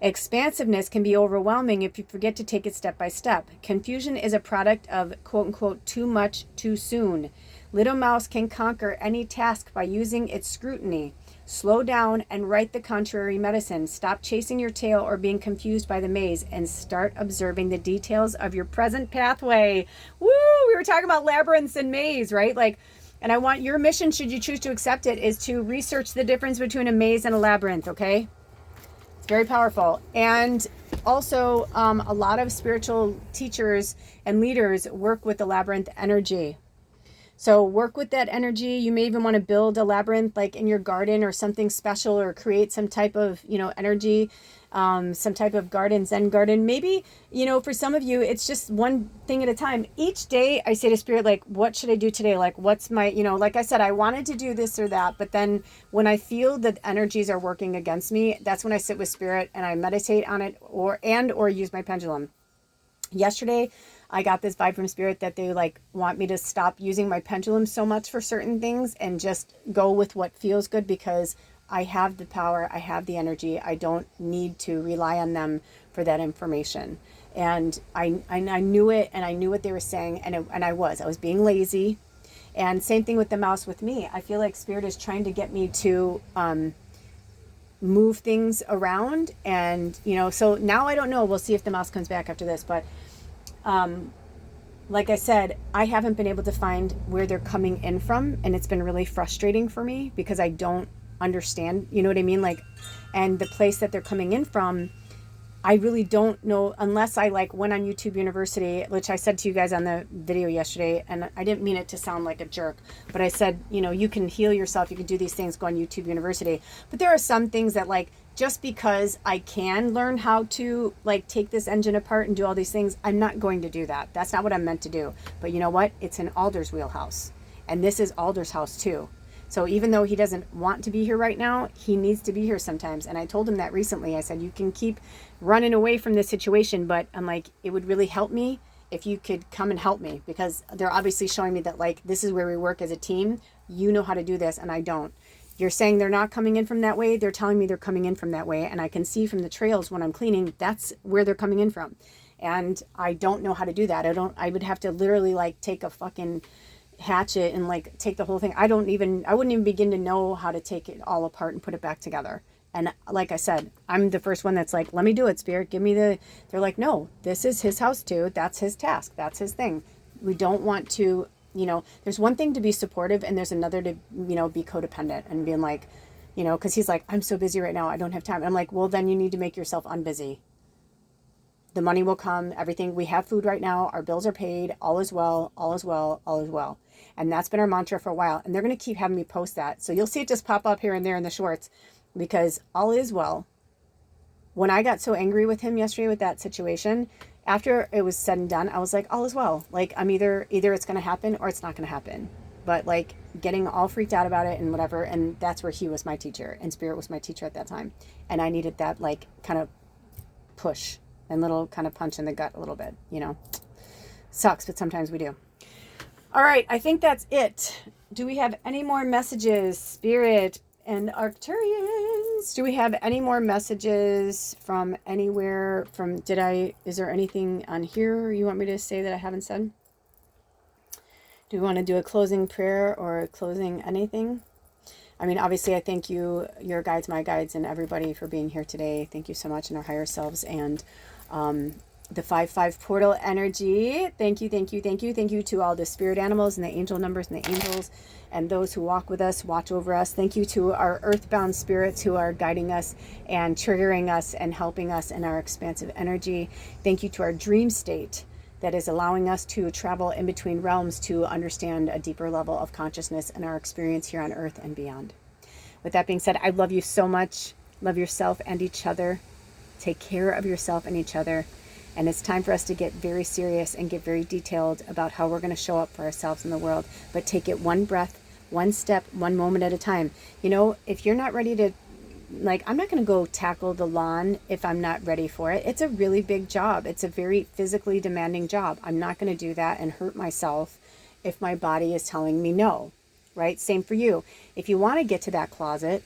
Expansiveness can be overwhelming if you forget to take it step by step. Confusion is a product of quote unquote too much too soon. Little mouse can conquer any task by using its scrutiny. Slow down and write the contrary medicine. Stop chasing your tail or being confused by the maze and start observing the details of your present pathway. Woo! We were talking about labyrinths and maze, right? Like, and I want your mission, should you choose to accept it, is to research the difference between a maze and a labyrinth, okay? It's very powerful. And also, a lot of spiritual teachers and leaders work with the labyrinth energy. So work with that energy. You may even want to build a labyrinth like in your garden or something special, or create some type of, energy, some type of garden, Zen garden. Maybe, for some of you, it's just one thing at a time. Each day I say to Spirit, like, what should I do today? Like, what's my, like I said, I wanted to do this or that, but then when I feel that energies are working against me, that's when I sit with Spirit and I meditate on it or use my pendulum. Yesterday, I got this vibe from Spirit that they want me to stop using my pendulum so much for certain things and just go with what feels good, because I have the power, I have the energy. I don't need to rely on them for that information. And I knew it, and I knew what they were saying, and I was being lazy. And same thing with the mouse with me. I feel like Spirit is trying to get me to move things around, and so now I don't know. We'll see if the mouse comes back after this, but like I said, I haven't been able to find where they're coming in from, and it's been really frustrating for me because I don't understand, you know what I mean? And the place that they're coming in from, I really don't know, unless I went on YouTube University, which I said to you guys on the video yesterday, and I didn't mean it to sound like a jerk, but I said, you can heal yourself, you can do these things, go on YouTube University. But there are some things that just because I can learn how to take this engine apart and do all these things, I'm not going to do that. That's not what I'm meant to do. But you know what? It's in Alder's wheelhouse. And this is Alder's house too. So even though he doesn't want to be here right now, he needs to be here sometimes. And I told him that recently. I said, you can keep running away from this situation, but I'm like, it would really help me if you could come and help me, because they're obviously showing me that this is where we work as a team. You know how to do this and I don't. You're saying they're not coming in from that way. They're telling me they're coming in from that way. And I can see from the trails when I'm cleaning, that's where they're coming in from. And I don't know how to do that. I would have to literally take a fucking hatchet and take the whole thing. I wouldn't even begin to know how to take it all apart and put it back together. And like I said, I'm the first one that's let me do it, Spirit. Give me they're like, no, this is his house too. That's his task. That's his thing. We don't want to, there's one thing to be supportive and there's another to, be codependent and being because he's like, I'm so busy right now, I don't have time. And I'm like, well, then you need to make yourself unbusy. The money will come, everything. We have food right now. Our bills are paid. All is well, all is well, all is well. And that's been our mantra for a while. And they're going to keep having me post that. So you'll see it just pop up here and there in the shorts, because all is well. When I got so angry with him yesterday with that situation, after it was said and done, I was like, all is well. I'm either it's going to happen or it's not going to happen. But getting all freaked out about it and whatever. And that's where he was my teacher and Spirit was my teacher at that time. And I needed that kind of push and little kind of punch in the gut a little bit, Sucks, but sometimes we do. All right, I think that's it. Do we have any more messages, Spirit and Arcturians? Do we have any more messages from anywhere? Is there anything on here you want me to say that I haven't said? Do we want to do a closing prayer or a closing anything? I mean, obviously, I thank you, your guides, my guides, and everybody for being here today. Thank you so much, and our higher selves, and the 5-5 portal energy. Thank you, thank you, thank you. Thank you to all the spirit animals and the angel numbers and the angels and those who walk with us, watch over us. Thank you to our earthbound spirits who are guiding us and triggering us and helping us in our expansive energy. Thank you to our dream state that is allowing us to travel in between realms to understand a deeper level of consciousness and our experience here on earth and beyond. With that being said, I love you so much. Love yourself and each other. Take care of yourself and each other. And it's time for us to get very serious and get very detailed about how we're going to show up for ourselves in the world. But take it one breath, one step, one moment at a time. If you're not ready to, I'm not going to go tackle the lawn if I'm not ready for it. It's a really big job. It's a very physically demanding job. I'm not going to do that and hurt myself if my body is telling me no, right? Same for you. If you want to get to that closet,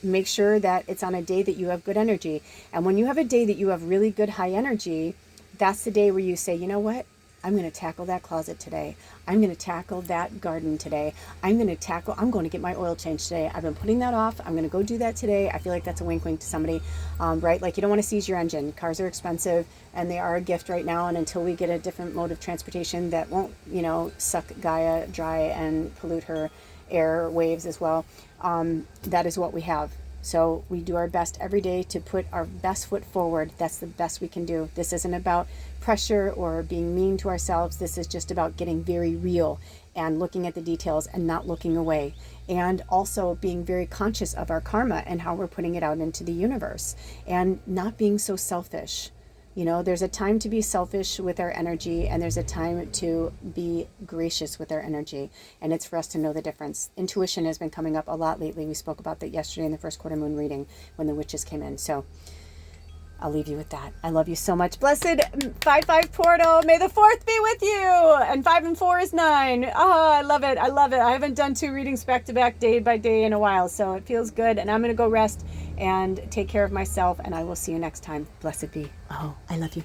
make sure that it's on a day that you have good energy. And when you have a day that you have really good high energy, that's the day where you say, you know what? I'm going to tackle that closet today. I'm going to tackle that garden today. I'm going to get my oil change today. I've been putting that off. I'm going to go do that today. I feel like that's a wink wink to somebody, right? Like, you don't want to seize your engine. Cars are expensive and they are a gift right now. And until we get a different mode of transportation that won't, suck Gaia dry and pollute her air waves as well, that is what we have. So we do our best every day to put our best foot forward. That's the best we can do. This isn't about pressure or being mean to ourselves. This is just about getting very real and looking at the details and not looking away. And also being very conscious of our karma and how we're putting it out into the universe and not being so selfish. There's a time to be selfish with our energy, and there's a time to be gracious with our energy. And it's for us to know the difference. Intuition has been coming up a lot lately. We spoke about that yesterday in the first quarter moon reading when the witches came in. So I'll leave you with that. I love you so much. Blessed 5-5 portal. May the 4th be with you. And 5 and 4 is 9. Oh, I love it. I love it. I haven't done 2 readings back to back, day by day in a while. So it feels good. And I'm going to go rest and take care of myself. And I will see you next time. Blessed be. Oh, I love you.